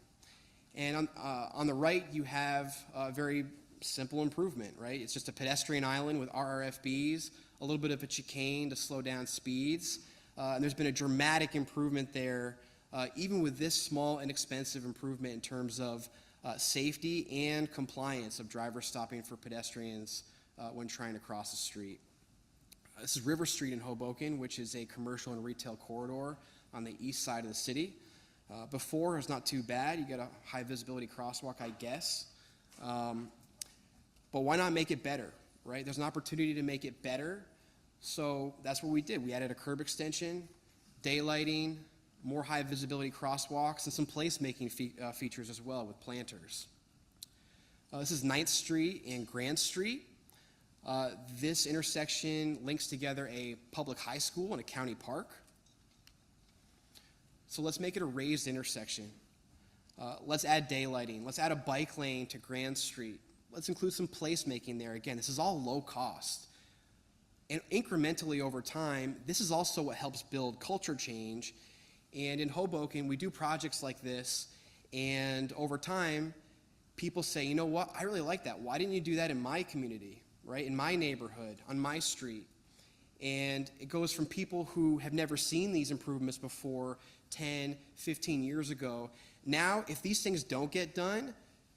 C: And on the right, you have a very simple improvement, right? It's just a pedestrian island with RRFBs, a little bit of a chicane to slow down speeds. And there's been a dramatic improvement there, even with this small, inexpensive improvement in terms of safety and compliance of drivers stopping for pedestrians when trying to cross the street. This is River Street in Hoboken, which is a commercial and retail corridor on the east side of the city. Before, it was not too bad. You got a high visibility crosswalk, I guess. But why not make it better, right? There's an opportunity to make it better. So that's what we did. We added a curb extension, daylighting, more high visibility crosswalks, and some placemaking features as well with planters. This is 9th Street and Grand Street. This intersection links together a public high school and a county park. So let's make it a raised intersection. Let's add daylighting. Let's add a bike lane to Grand Street. Let's include some placemaking there. Again, this is all low cost. And incrementally over time, this is also what helps build culture change. And in Hoboken, we do projects like this, and over time, people say, you know what, I really like that. Why didn't you do that in my community, right? In my neighborhood, on my street? And it goes from people who have never seen these improvements before 10, 15 years ago. Now, if these things don't get done,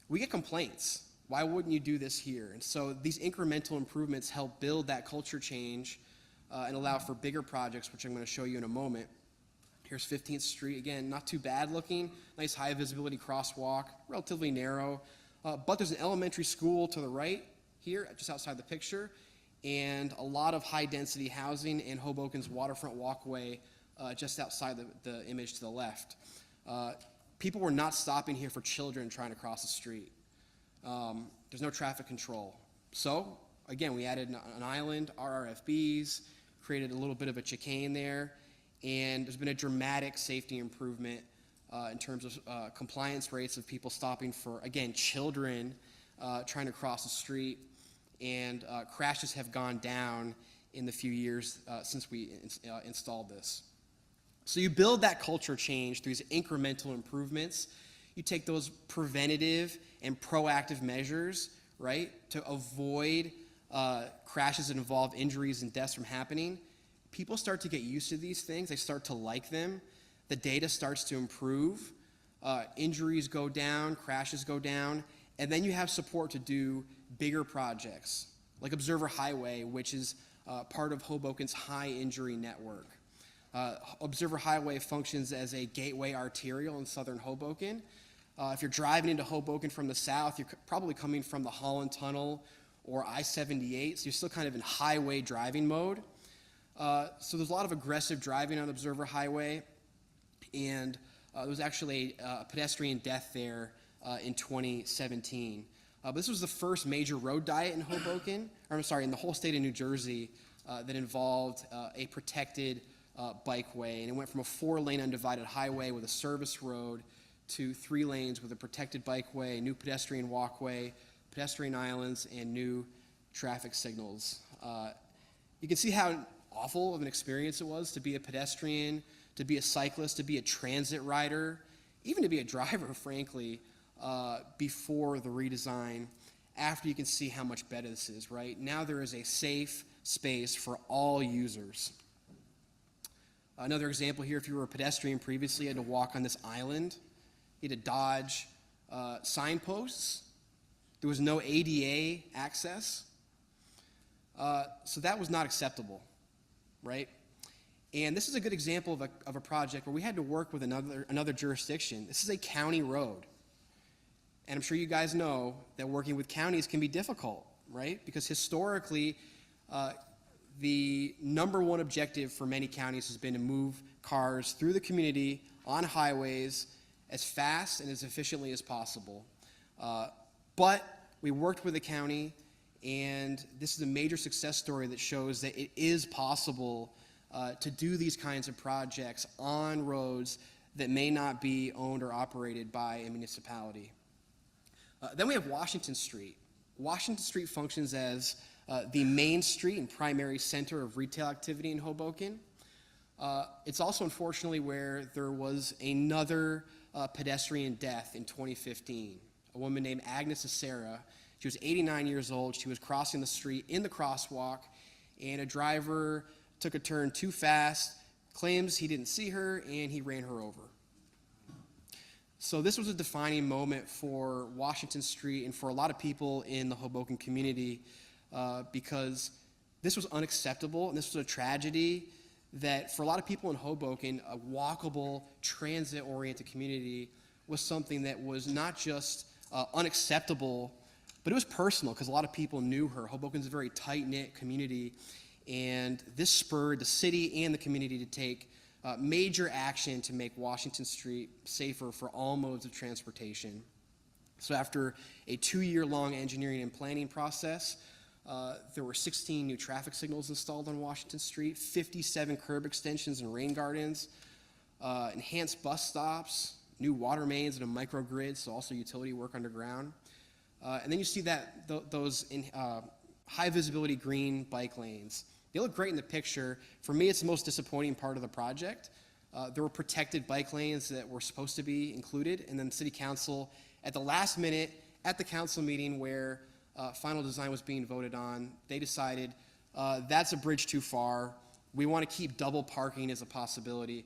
C: we get complaints. Why wouldn't you do this here? And so these incremental improvements help build that culture change and allow for bigger projects, which I'm going to show you in a moment. Here's 15th Street. Again, not too bad looking. Nice high visibility crosswalk, relatively narrow. But there's an elementary school to the right here, just outside the picture, and a lot of high density housing in Hoboken's waterfront walkway just outside the image to the left. People were not stopping here for children trying to cross the street. There's no traffic control. So, again, we added an island, RRFBs, created a little bit of a chicane there, and there's been a dramatic safety improvement in terms of compliance rates of people stopping for, again, children trying to cross the street, and crashes have gone down in the few years since we installed this. So you build that culture change through these incremental improvements. You take those preventative and proactive measures, right, to avoid crashes that involve injuries and deaths from happening. People start to get used to these things. They start to like them. The data starts to improve. Injuries go down, crashes go down, and then you have support to do bigger projects, like Observer Highway, which is part of Hoboken's high injury network. Observer Highway functions as a gateway arterial in southern Hoboken. If you're driving into Hoboken from the south, you're probably coming from the Holland Tunnel or I-78, so you're still kind of in highway driving mode. So there's a lot of aggressive driving on Observer Highway, and there was actually a pedestrian death there in 2017. But this was the first major road diet in Hoboken, or I'm sorry, in the whole state of New Jersey that involved a protected bikeway, and it went from a 4-lane undivided highway with a service road to 3 lanes with a protected bikeway, new pedestrian walkway, pedestrian islands, and new traffic signals. You can see how awful of an experience it was to be a pedestrian, to be a cyclist, to be a transit rider, even to be a driver, frankly, before the redesign, after you can see how much better this is, right? Now there is a safe space for all users. Another example here, if you were a pedestrian previously, you had to walk on this island. You had to dodge signposts. There was no ADA access. So that was not acceptable, right? And this is a good example of a project where we had to work with another jurisdiction. This is a county road. And I'm sure you guys know that working with counties can be difficult, right? Because historically, the number one objective for many counties has been to move cars through the community on highways as fast and as efficiently as possible. But we worked with the county, and this is a major success story that shows that it is possible to do these kinds of projects on roads that may not be owned or operated by a municipality. Then we have Washington Street. Washington Street functions as the main street and primary center of retail activity in Hoboken. It's also, unfortunately, where there was another pedestrian death in 2015. A woman named Agnes Acera. She was 89 years old. She was crossing the street in the crosswalk, and a driver took a turn too fast, claims he didn't see her, and he ran her over. So this was a defining moment for Washington Street and for a lot of people in the Hoboken community because this was unacceptable, and this was a tragedy that for a lot of people in Hoboken, a walkable, transit-oriented community was something that was not just unacceptable, but it was personal because a lot of people knew her. Hoboken's a very tight-knit community, and this spurred the city and the community to take major action to make Washington Street safer for all modes of transportation. So after a 2-year-long engineering and planning process, there were 16 new traffic signals installed on Washington Street, 57 curb extensions and rain gardens, enhanced bus stops, new water mains and a microgrid, so also utility work underground. And then you see that those high visibility green bike lanes. They look great in the picture. For me, it's the most disappointing part of the project. There were protected bike lanes that were supposed to be included, and then City Council, at the last minute, at the council meeting where final design was being voted on, they decided that's a bridge too far. We want to keep double parking as a possibility,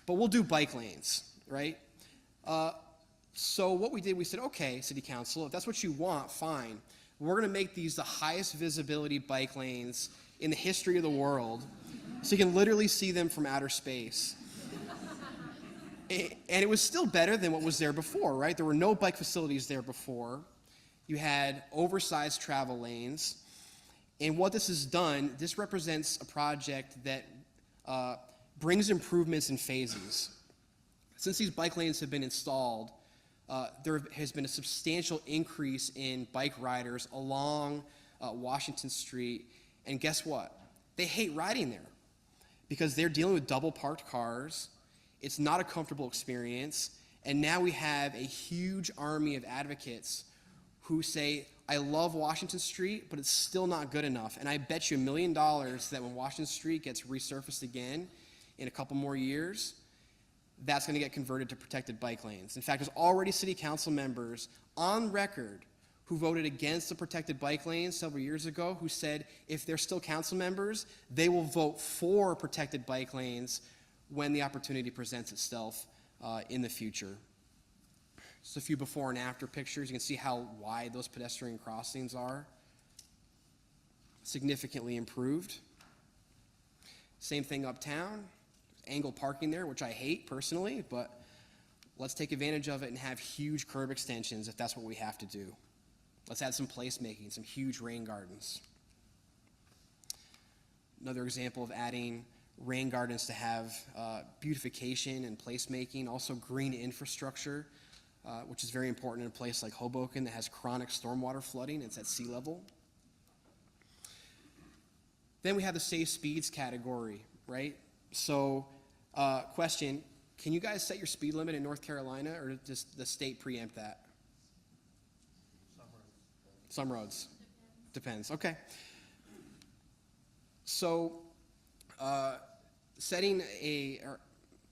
C: but we'll do bike lanes, right? So what we did, we said, okay, City Council, if that's what you want, fine. We're going to make these the highest visibility bike lanes in the history of the world, so you can literally see them from outer space. And it was still better than what was there before, right? There were no bike facilities there before. You had oversized travel lanes. And what this has done, this represents a project that brings improvements in phases. Since these bike lanes have been installed, there has been a substantial increase in bike riders along Washington Street. And guess what? They hate riding there because they're dealing with double parked cars. It's not a comfortable experience. And now we have a huge army of advocates who say, I love Washington Street, but it's still not good enough. And I bet you $1 million that when Washington Street gets resurfaced again in a couple more years, that's going to get converted to protected bike lanes. In fact, there's already city council members on record who voted against the protected bike lanes several years ago, who said if they're still council members, they will vote for protected bike lanes when the opportunity presents itself in the future. Just a few before and after pictures. You can see how wide those pedestrian crossings are. Significantly improved. Same thing uptown. Angled parking there, which I hate personally, but let's take advantage of it and have huge curb extensions if that's what we have to do. Let's add some placemaking, some huge rain gardens. Another example of adding rain gardens to have beautification and placemaking, also green infrastructure, which is very important in a place like Hoboken that has chronic stormwater flooding. It's at sea level. Then we have the safe speeds category, right? So, question, Can you guys set your speed limit in North Carolina, or does the state preempt that? Some roads. Depends. Okay. So,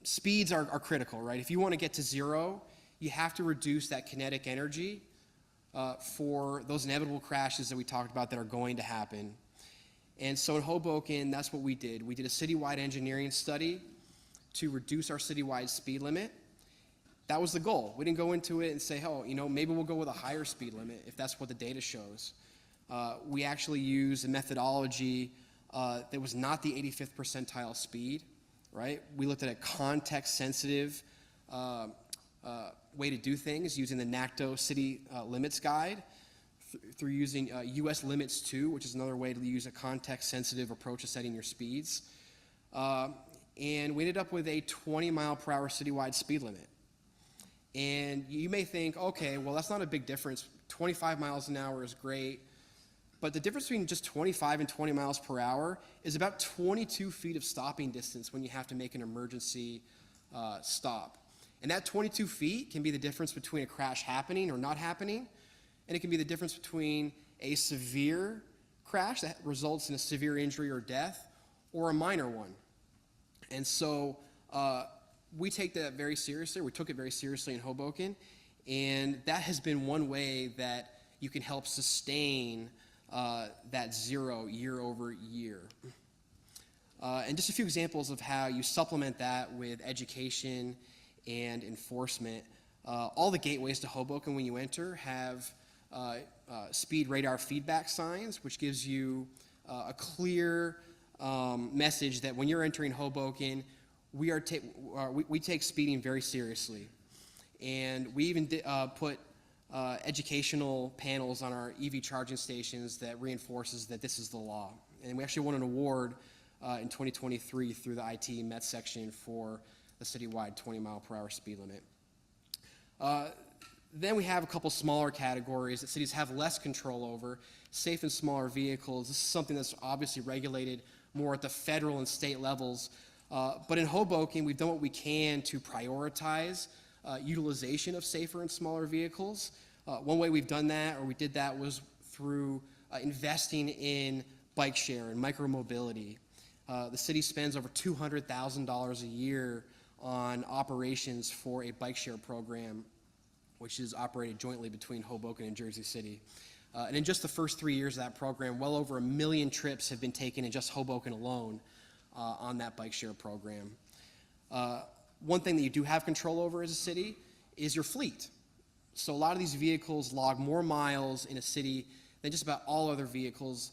C: speeds are critical, right? If you want to get to zero, you have to reduce that kinetic energy for those inevitable crashes that we talked about that are going to happen. And so in Hoboken, that's what we did. We did a citywide engineering study to reduce our citywide speed limit. That was the goal. We didn't go into it and say, oh, maybe we'll go with a higher speed limit if that's what the data shows. We actually used a methodology that was not the 85th percentile speed, right? We looked at a context-sensitive way to do things using the NACTO City Limits Guide through using US Limits 2, which is another way to use a context-sensitive approach to setting your speeds. And we ended up with a 20-mile-per-hour citywide speed limit. And you may think, okay, well, that's not a big difference. 25 miles an hour is great. But the difference between just 25 and 20 miles per hour is about 22 feet of stopping distance when you have to make an emergency stop. And that 22 feet can be the difference between a crash happening or not happening. And it can be the difference between a severe crash that results in a severe injury or death or a minor one. And so we take that very seriously. We took it very seriously in Hoboken. And that has been one way that you can help sustain that zero year over year. And just a few examples of how you supplement that with education and enforcement. All the gateways to Hoboken when you enter have speed radar feedback signs, which gives you a clear message that when you're entering Hoboken, we take speeding very seriously. And we even put educational panels on our EV charging stations that reinforces that this is the law. And we actually won an award in 2023 through the IT Met section for the citywide 20-mile-per-hour speed limit. Then we have a couple smaller categories that cities have less control over. Safe and smaller vehicles. This is something that's obviously regulated more at the federal and state levels. But in Hoboken, we've done what we can to prioritize utilization of safer and smaller vehicles. One way we've done that, or we did that, was through investing in bike share and micromobility. The city spends over $200,000 a year on operations for a bike share program, which is operated jointly between Hoboken and Jersey City. And in just the first 3 years of that program, well over 1 million trips have been taken in just Hoboken alone on that bike share program. One thing that you do have control over as a city is your fleet. So a lot of these vehicles log more miles in a city than just about all other vehicles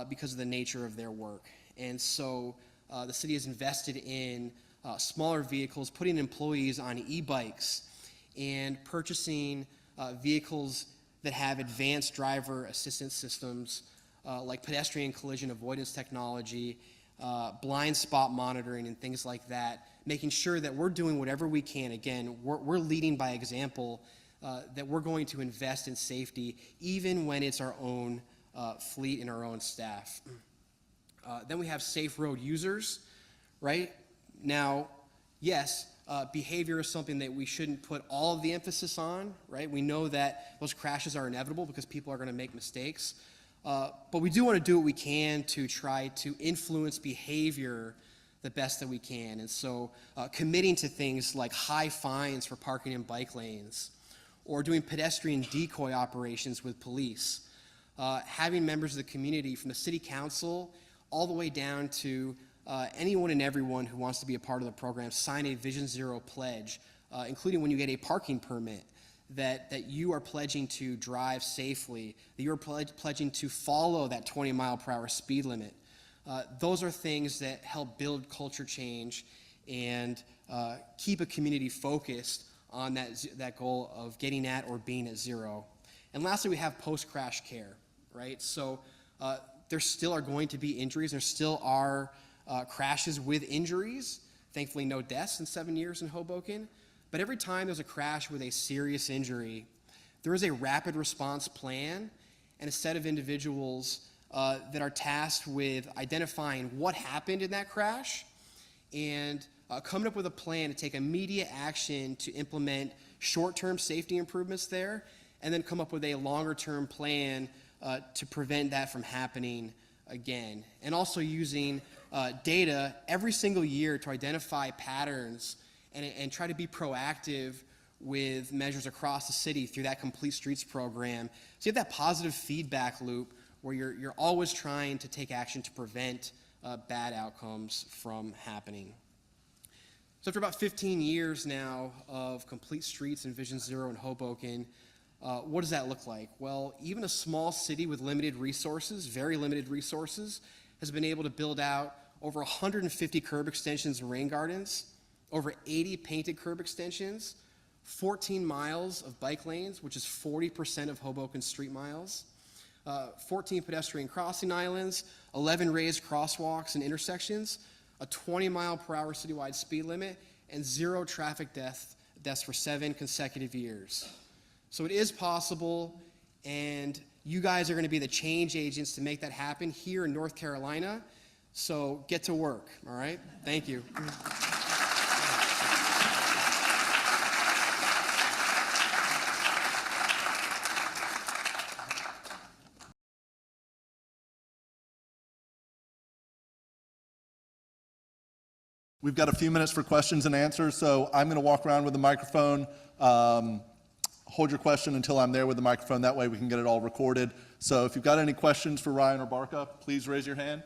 C: because of the nature of their work. And so the city has invested in smaller vehicles, putting employees on e-bikes, and purchasing vehicles that have advanced driver assistance systems like pedestrian collision avoidance technology, blind spot monitoring, and things like that, making sure that we're doing whatever we can. Again, we're leading by example, that we're going to invest in safety even when it's our own fleet and our own staff. Then we have safe road users, right? Now, yes, behavior is something that we shouldn't put all of the emphasis on, right? We know that those crashes are inevitable because people are going to make mistakes. But we do want to do what we can to try to influence behavior the best that we can. And so committing to things like high fines for parking in bike lanes, or doing pedestrian decoy operations with police, having members of the community from the city council all the way down to anyone and everyone who wants to be a part of the program sign a Vision Zero pledge, including when you get a parking permit, that you are pledging to drive safely, that you're pledging to follow that 20-mile-per-hour speed limit. Those are things that help build culture change and keep a community focused on that goal of getting at or being at zero. And lastly, we have post-crash care, right? So there still are going to be injuries. There still are crashes with injuries. Thankfully, no deaths in 7 years in Hoboken. But every time there's a crash with a serious injury, there is a rapid response plan and a set of individuals that are tasked with identifying what happened in that crash and coming up with a plan to take immediate action to implement short-term safety improvements there, and then come up with a longer-term plan to prevent that from happening again. And also using data every single year to identify patterns and try to be proactive with measures across the city through that Complete Streets program. So you have that positive feedback loop where you're always trying to take action to prevent bad outcomes from happening. So after about 15 years now of Complete Streets and Vision Zero in Hoboken, what does that look like? Well, even a small city with limited resources, very limited resources, has been able to build out over 150 curb extensions and rain gardens, over 80 painted curb extensions, 14 miles of bike lanes, which is 40% of Hoboken's street miles, 14 pedestrian crossing islands, 11 raised crosswalks and intersections, a 20-mile-per-hour citywide speed limit, and 0 traffic deaths for 7 consecutive years. So it is possible, and you guys are going to be the change agents to make that happen here in North Carolina. So get to work, all right? Thank you.
A: We've got a few minutes for questions and answers, so I'm going to walk around with the microphone. Hold your question until I'm there with the microphone. That way we can get it all recorded. So if you've got any questions for Ryan or Barkha, please raise your hand.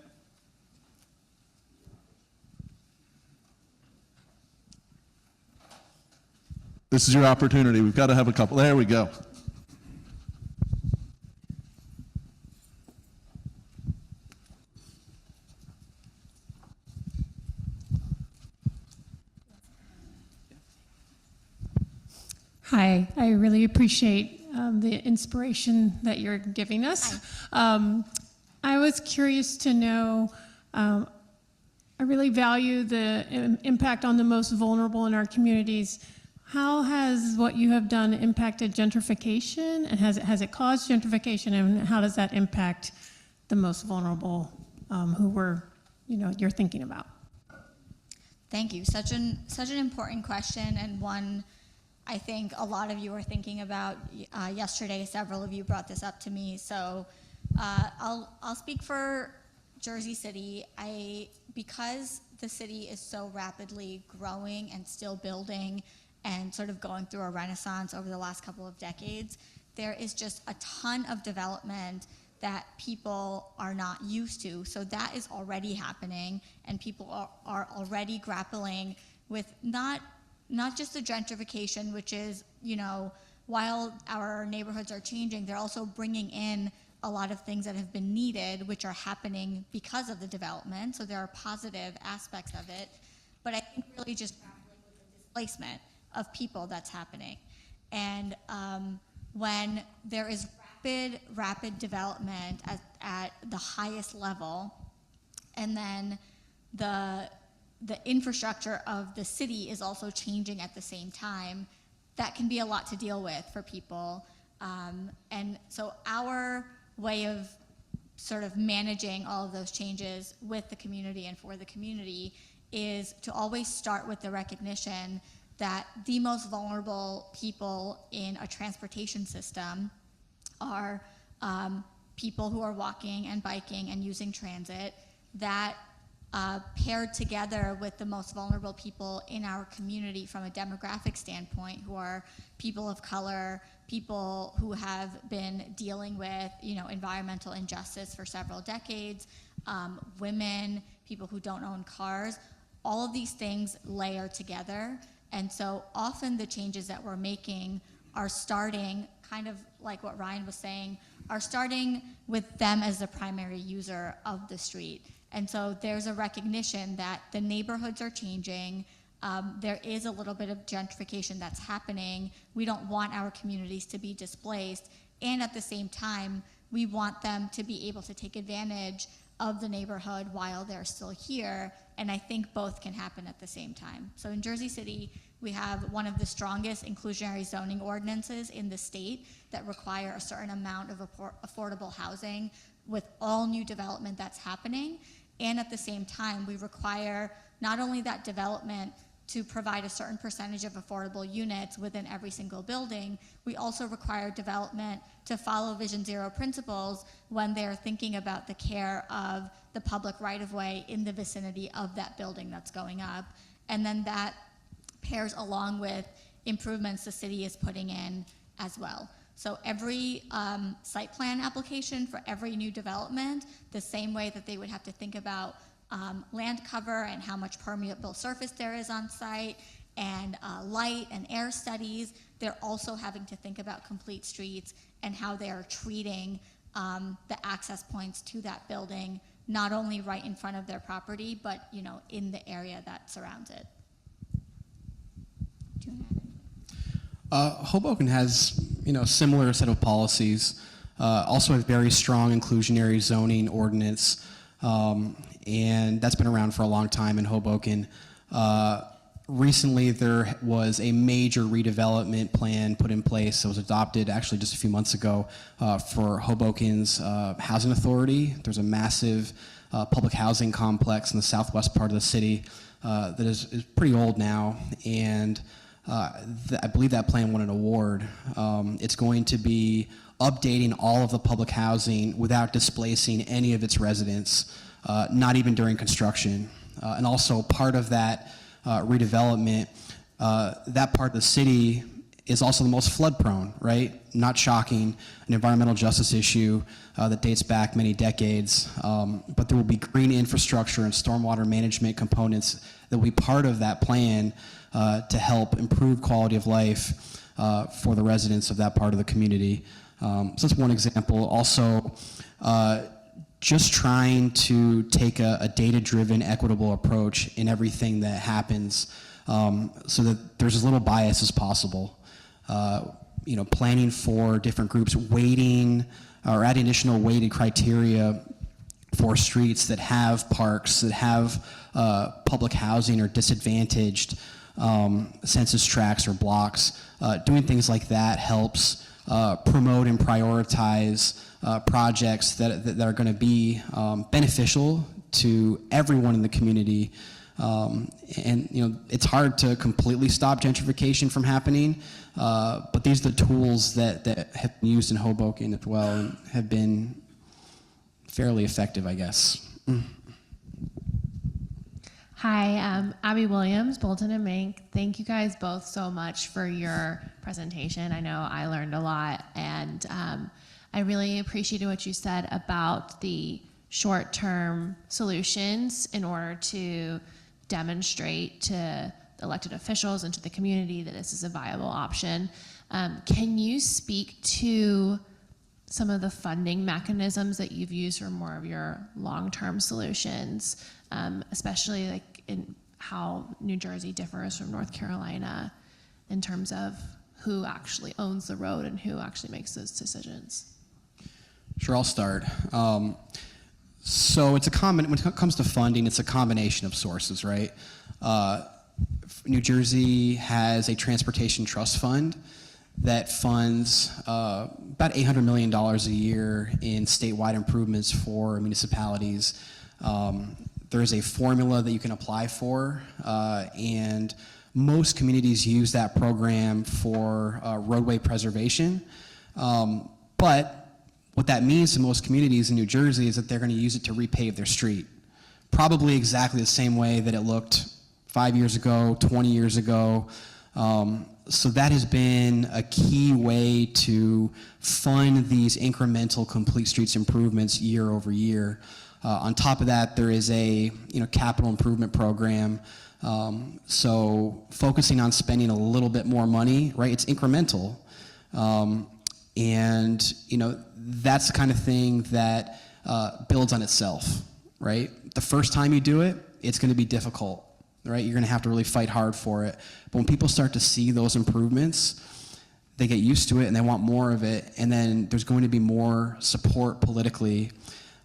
A: This is your opportunity. We've got to have a couple. There we go.
D: Hi, I really appreciate the inspiration that you're giving us. I was curious to know, I really value the impact on the most vulnerable in our communities. How has what you have done impacted gentrification, and has it caused gentrification, and how does that impact the most vulnerable who you're thinking about?
B: Thank you. Such an important question, and one I think a lot of you are thinking about. Yesterday, several of you brought this up to me. So I'll speak for Jersey City. Because the city is so rapidly growing and still building and sort of going through a renaissance over the last couple of decades, there is just a ton of development that people are not used to. So that is already happening, and people are already grappling with not just the gentrification, which is, while our neighborhoods are changing, they're also bringing in a lot of things that have been needed, which are happening because of the development. So there are positive aspects of it, but I think really just grappling with the displacement of people that's happening. And when there is rapid development at the highest level, and then the infrastructure of the city is also changing at the same time, that can be a lot to deal with for people. And so our way of sort of managing all of those changes with the community and for the community is to always start with the recognition that the most vulnerable people in a transportation system are people who are walking and biking and using transit, that paired together with the most vulnerable people in our community from a demographic standpoint, who are people of color, people who have been dealing with environmental injustice for several decades, women, people who don't own cars. All of these things layer together, and so often the changes that we're making are starting, kind of like what Ryan was saying, are starting with them as the primary user of the street. And so there's a recognition that the neighborhoods are changing. There is a little bit of gentrification that's happening. We don't want our communities to be displaced. And at the same time, we want them to be able to take advantage of the neighborhood while they're still here. And I think both can happen at the same time. So in Jersey City, we have one of the strongest inclusionary zoning ordinances in the state that require a certain amount of affordable housing with all new development that's happening. And at the same time, we require not only that development to provide a certain percentage of affordable units within every single building, we also require development to follow Vision Zero principles when they're thinking about the care of the public right-of-way in the vicinity of that building that's going up. And then that pairs along with improvements the city is putting in as well. So every site plan application for every new development, the same way that they would have to think about land cover and how much permeable surface there is on site, and light and air studies, they're also having to think about complete streets and how they're treating the access points to that building, not only right in front of their property, but in the area that surrounds it. Do you want to add anything?
C: Hoboken has, similar set of policies. Also a very strong inclusionary zoning ordinance, and that's been around for a long time in Hoboken. Recently, there was a major redevelopment plan put in place that was adopted actually just a few months ago for Hoboken's housing authority. There's a massive public housing complex in the southwest part of the city that is pretty old now, and I believe that plan won an award. It's going to be updating all of the public housing without displacing any of its residents, not even during construction. And also part of that redevelopment, that part of the city is also the most flood prone, right? Not shocking, an environmental justice issue that dates back many decades, but there will be green infrastructure and stormwater management components that will be part of that plan to help improve quality of life for the residents of that part of the community. So that's one example. Also, just trying to take a data-driven, equitable approach in everything that happens so that there's as little bias as possible. Planning for different groups, weighting or adding additional weighted criteria for streets that have parks, that have public housing or disadvantaged census tracts or blocks. Doing things like that helps promote and prioritize projects that are going to be beneficial to everyone in the community. And it's hard to completely stop gentrification from happening, but these are the tools that have been used in Hoboken as well and have been fairly effective, I guess.
E: Hi, I'm Abby Williams, Bolton and Mink. Thank you guys both so much for your presentation. I know I learned a lot, and I really appreciated what you said about the short-term solutions in order to demonstrate to elected officials and to the community that this is a viable option. Can you speak to some of the funding mechanisms that you've used for more of your long-term solutions, especially like in how New Jersey differs from North Carolina in terms of who actually owns the road and who actually makes those decisions?
C: Sure, I'll start. So it's when it comes to funding, it's a combination of sources, right? New Jersey has a transportation trust fund that funds about $800 million a year in statewide improvements for municipalities. There is a formula that you can apply for, and most communities use that program for roadway preservation. But what that means to most communities in New Jersey is that they're going to use it to repave their street. Probably exactly the same way that it looked 5 years ago, 20 years ago. So that has been a key way to fund these incremental complete streets improvements year over year. On top of that, there is a capital improvement program. So focusing on spending a little bit more money, right? It's incremental. And that's the kind of thing that builds on itself, right? The first time you do it, it's going to be difficult, right? You're going to have to really fight hard for it. But when people start to see those improvements, they get used to it and they want more of it. And then there's going to be more support politically.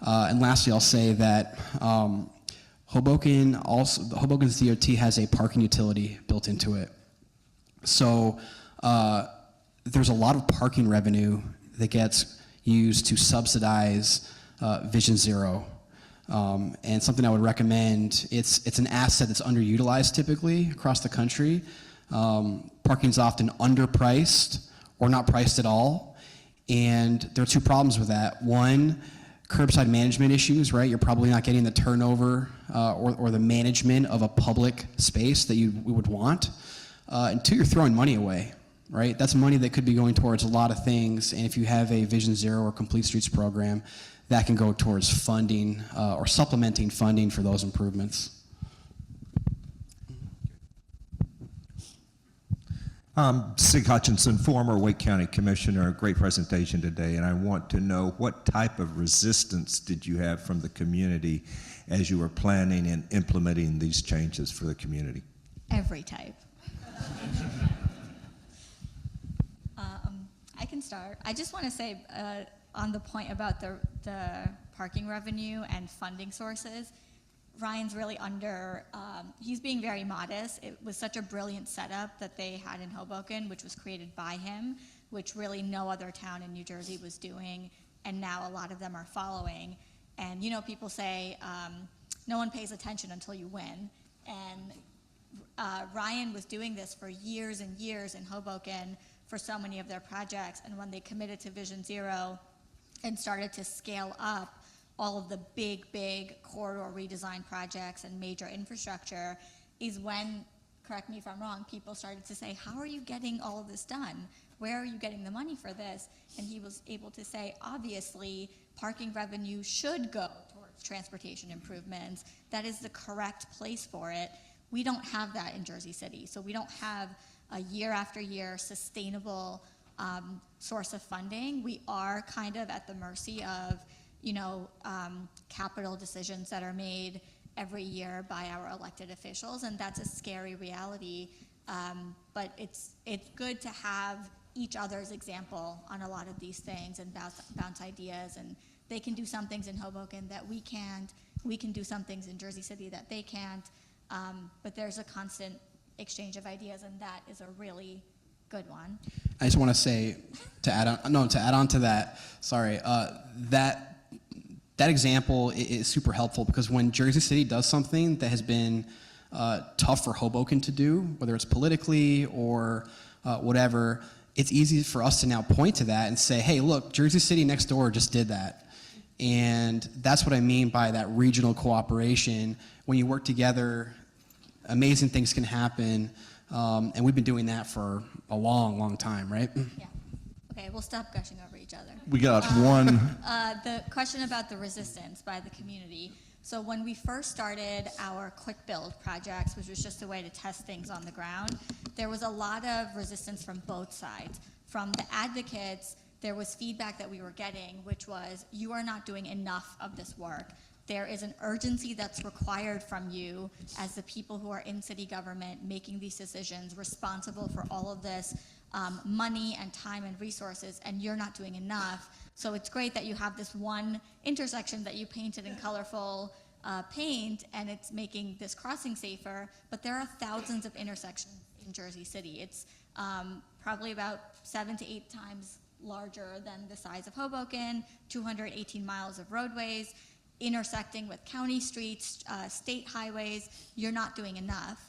C: And lastly, I'll say that Hoboken's DOT has a parking utility built into it. So there's a lot of parking revenue that gets used to subsidize Vision Zero.
F: And something I would recommend, it's an asset that's underutilized typically across the country. Parking's often underpriced or not priced at all. And there are two problems with that. One, curbside management issues, right? You're probably not getting the turnover or the management of a public space that you would want. And two, you're throwing money away, right? That's money that could be going towards a lot of things. And if you have a Vision Zero or Complete Streets program, that can go towards funding or supplementing funding for those improvements.
G: Sig Hutchinson, former Wake County Commissioner, great presentation today, and I want to know what type of resistance did you have from the community as you were planning and implementing these changes for the community?
B: Every type. I can start. I just want to say on the point about the parking revenue and funding sources, Ryan's really he's being very modest. It was such a brilliant setup that they had in Hoboken, which was created by him, which really no other town in New Jersey was doing, and now a lot of them are following. And, you know, people say no one pays attention until you win. And Ryan was doing this for years and years in Hoboken for so many of their projects, and when they committed to Vision Zero and started to scale up all of the big corridor redesign projects and major infrastructure, is when, correct me if I'm wrong, people started to say, how are you getting all of this done? Where are you getting the money for this? And he was able to say, obviously, parking revenue should go towards transportation improvements. That is the correct place for it. We don't have that in Jersey City. So we don't have a year after year sustainable source of funding. We are kind of at the mercy of, you know, capital decisions that are made every year by our elected officials, and that's a scary reality. But it's good to have each other's example on a lot of these things and bounce ideas. And they can do some things in Hoboken that we can't. We can do some things in Jersey City that they can't. But there's a constant exchange of ideas, and that is a really good one.
F: I just want to say, to add on to that, sorry, that example is super helpful, because when Jersey City does something that has been tough for Hoboken to do, whether it's politically or whatever, it's easy for us to now point to that and say, hey, look, Jersey City next door just did that. And that's what I mean by that regional cooperation. When you work together, amazing things can happen. And we've been doing that for a long time, right?
B: Yeah. Okay, we'll stop gushing over each other.
A: We got one.
B: The question about the resistance by the community. So when we first started our quick build projects, which was just a way to test things on the ground, there was a lot of resistance from both sides. From the advocates, there was feedback that we were getting, which was, you are not doing enough of this work. There is an urgency that's required from you as the people who are in city government making these decisions, responsible for all of this money and time and resources, and you're not doing enough. So it's great that you have this one intersection that you painted in colorful paint, and it's making this crossing safer, but there are thousands of intersections in Jersey City. It's probably about 7 to 8 times larger than the size of Hoboken, 218 miles of roadways, intersecting with county streets, state highways. You're not doing enough.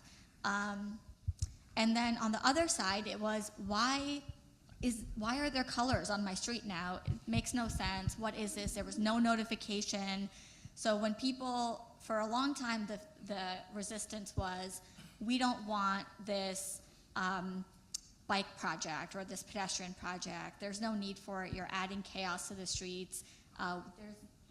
B: And then on the other side, it was, why are there colors on my street now? It makes no sense. What is this? There was no notification. So when people, for a long time, the resistance was, we don't want this bike project or this pedestrian project. There's no need for it. You're adding chaos to the streets.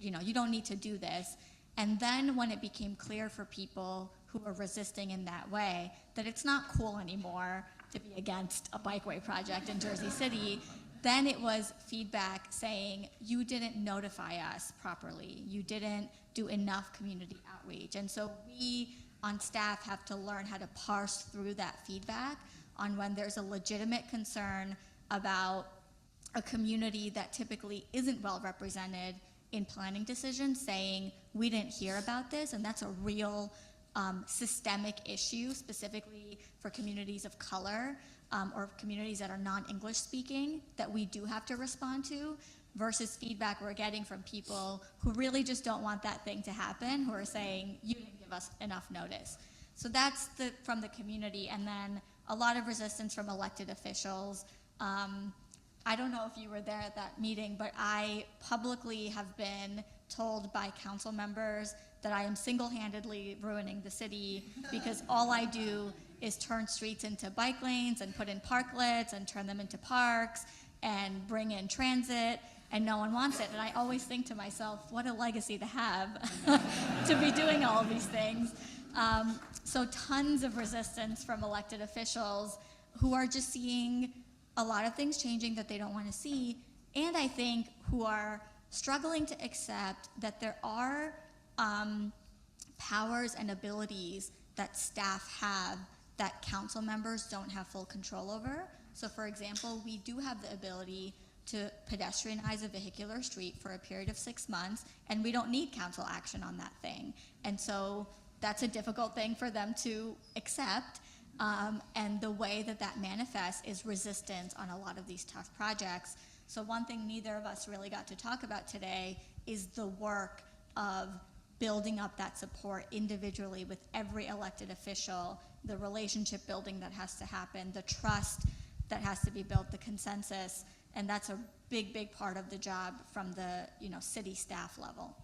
B: You don't need to do this. And then when it became clear for people who were resisting in that way that it's not cool anymore to be against a bikeway project in Jersey City, then it was feedback saying, you didn't notify us properly. You didn't do enough community outreach. And so we on staff have to learn how to parse through that feedback on when there's a legitimate concern about a community that typically isn't well represented in planning decisions, saying, we didn't hear about this, and that's a real systemic issue, specifically for communities of color. or communities that are non-English speaking that we do have to respond to, versus feedback we're getting from people who really just don't want that thing to happen, who are saying, you didn't give us enough notice. So that's from the community, and then a lot of resistance from elected officials. I don't know if you were there at that meeting, but I publicly have been told by council members that I am single-handedly ruining the city because all I do is turn streets into bike lanes and put in parklets and turn them into parks and bring in transit, and no one wants it. And I always think to myself, what a legacy to have to be doing all of these things. So tons of resistance from elected officials who are just seeing a lot of things changing that they don't want to see, and I think who are struggling to accept that there are powers and abilities that staff have that council members don't have full control over. So for example, we do have the ability to pedestrianize a vehicular street for a period of 6 months, and we don't need council action on that thing. And so that's a difficult thing for them to accept. And the way that that manifests is resistance on a lot of these tough projects. So one thing neither of us really got to talk about today is the work of building up that support individually with every elected official, the relationship building that has to happen, the trust that has to be built, the consensus, and that's a big, big part of the job from the city staff level.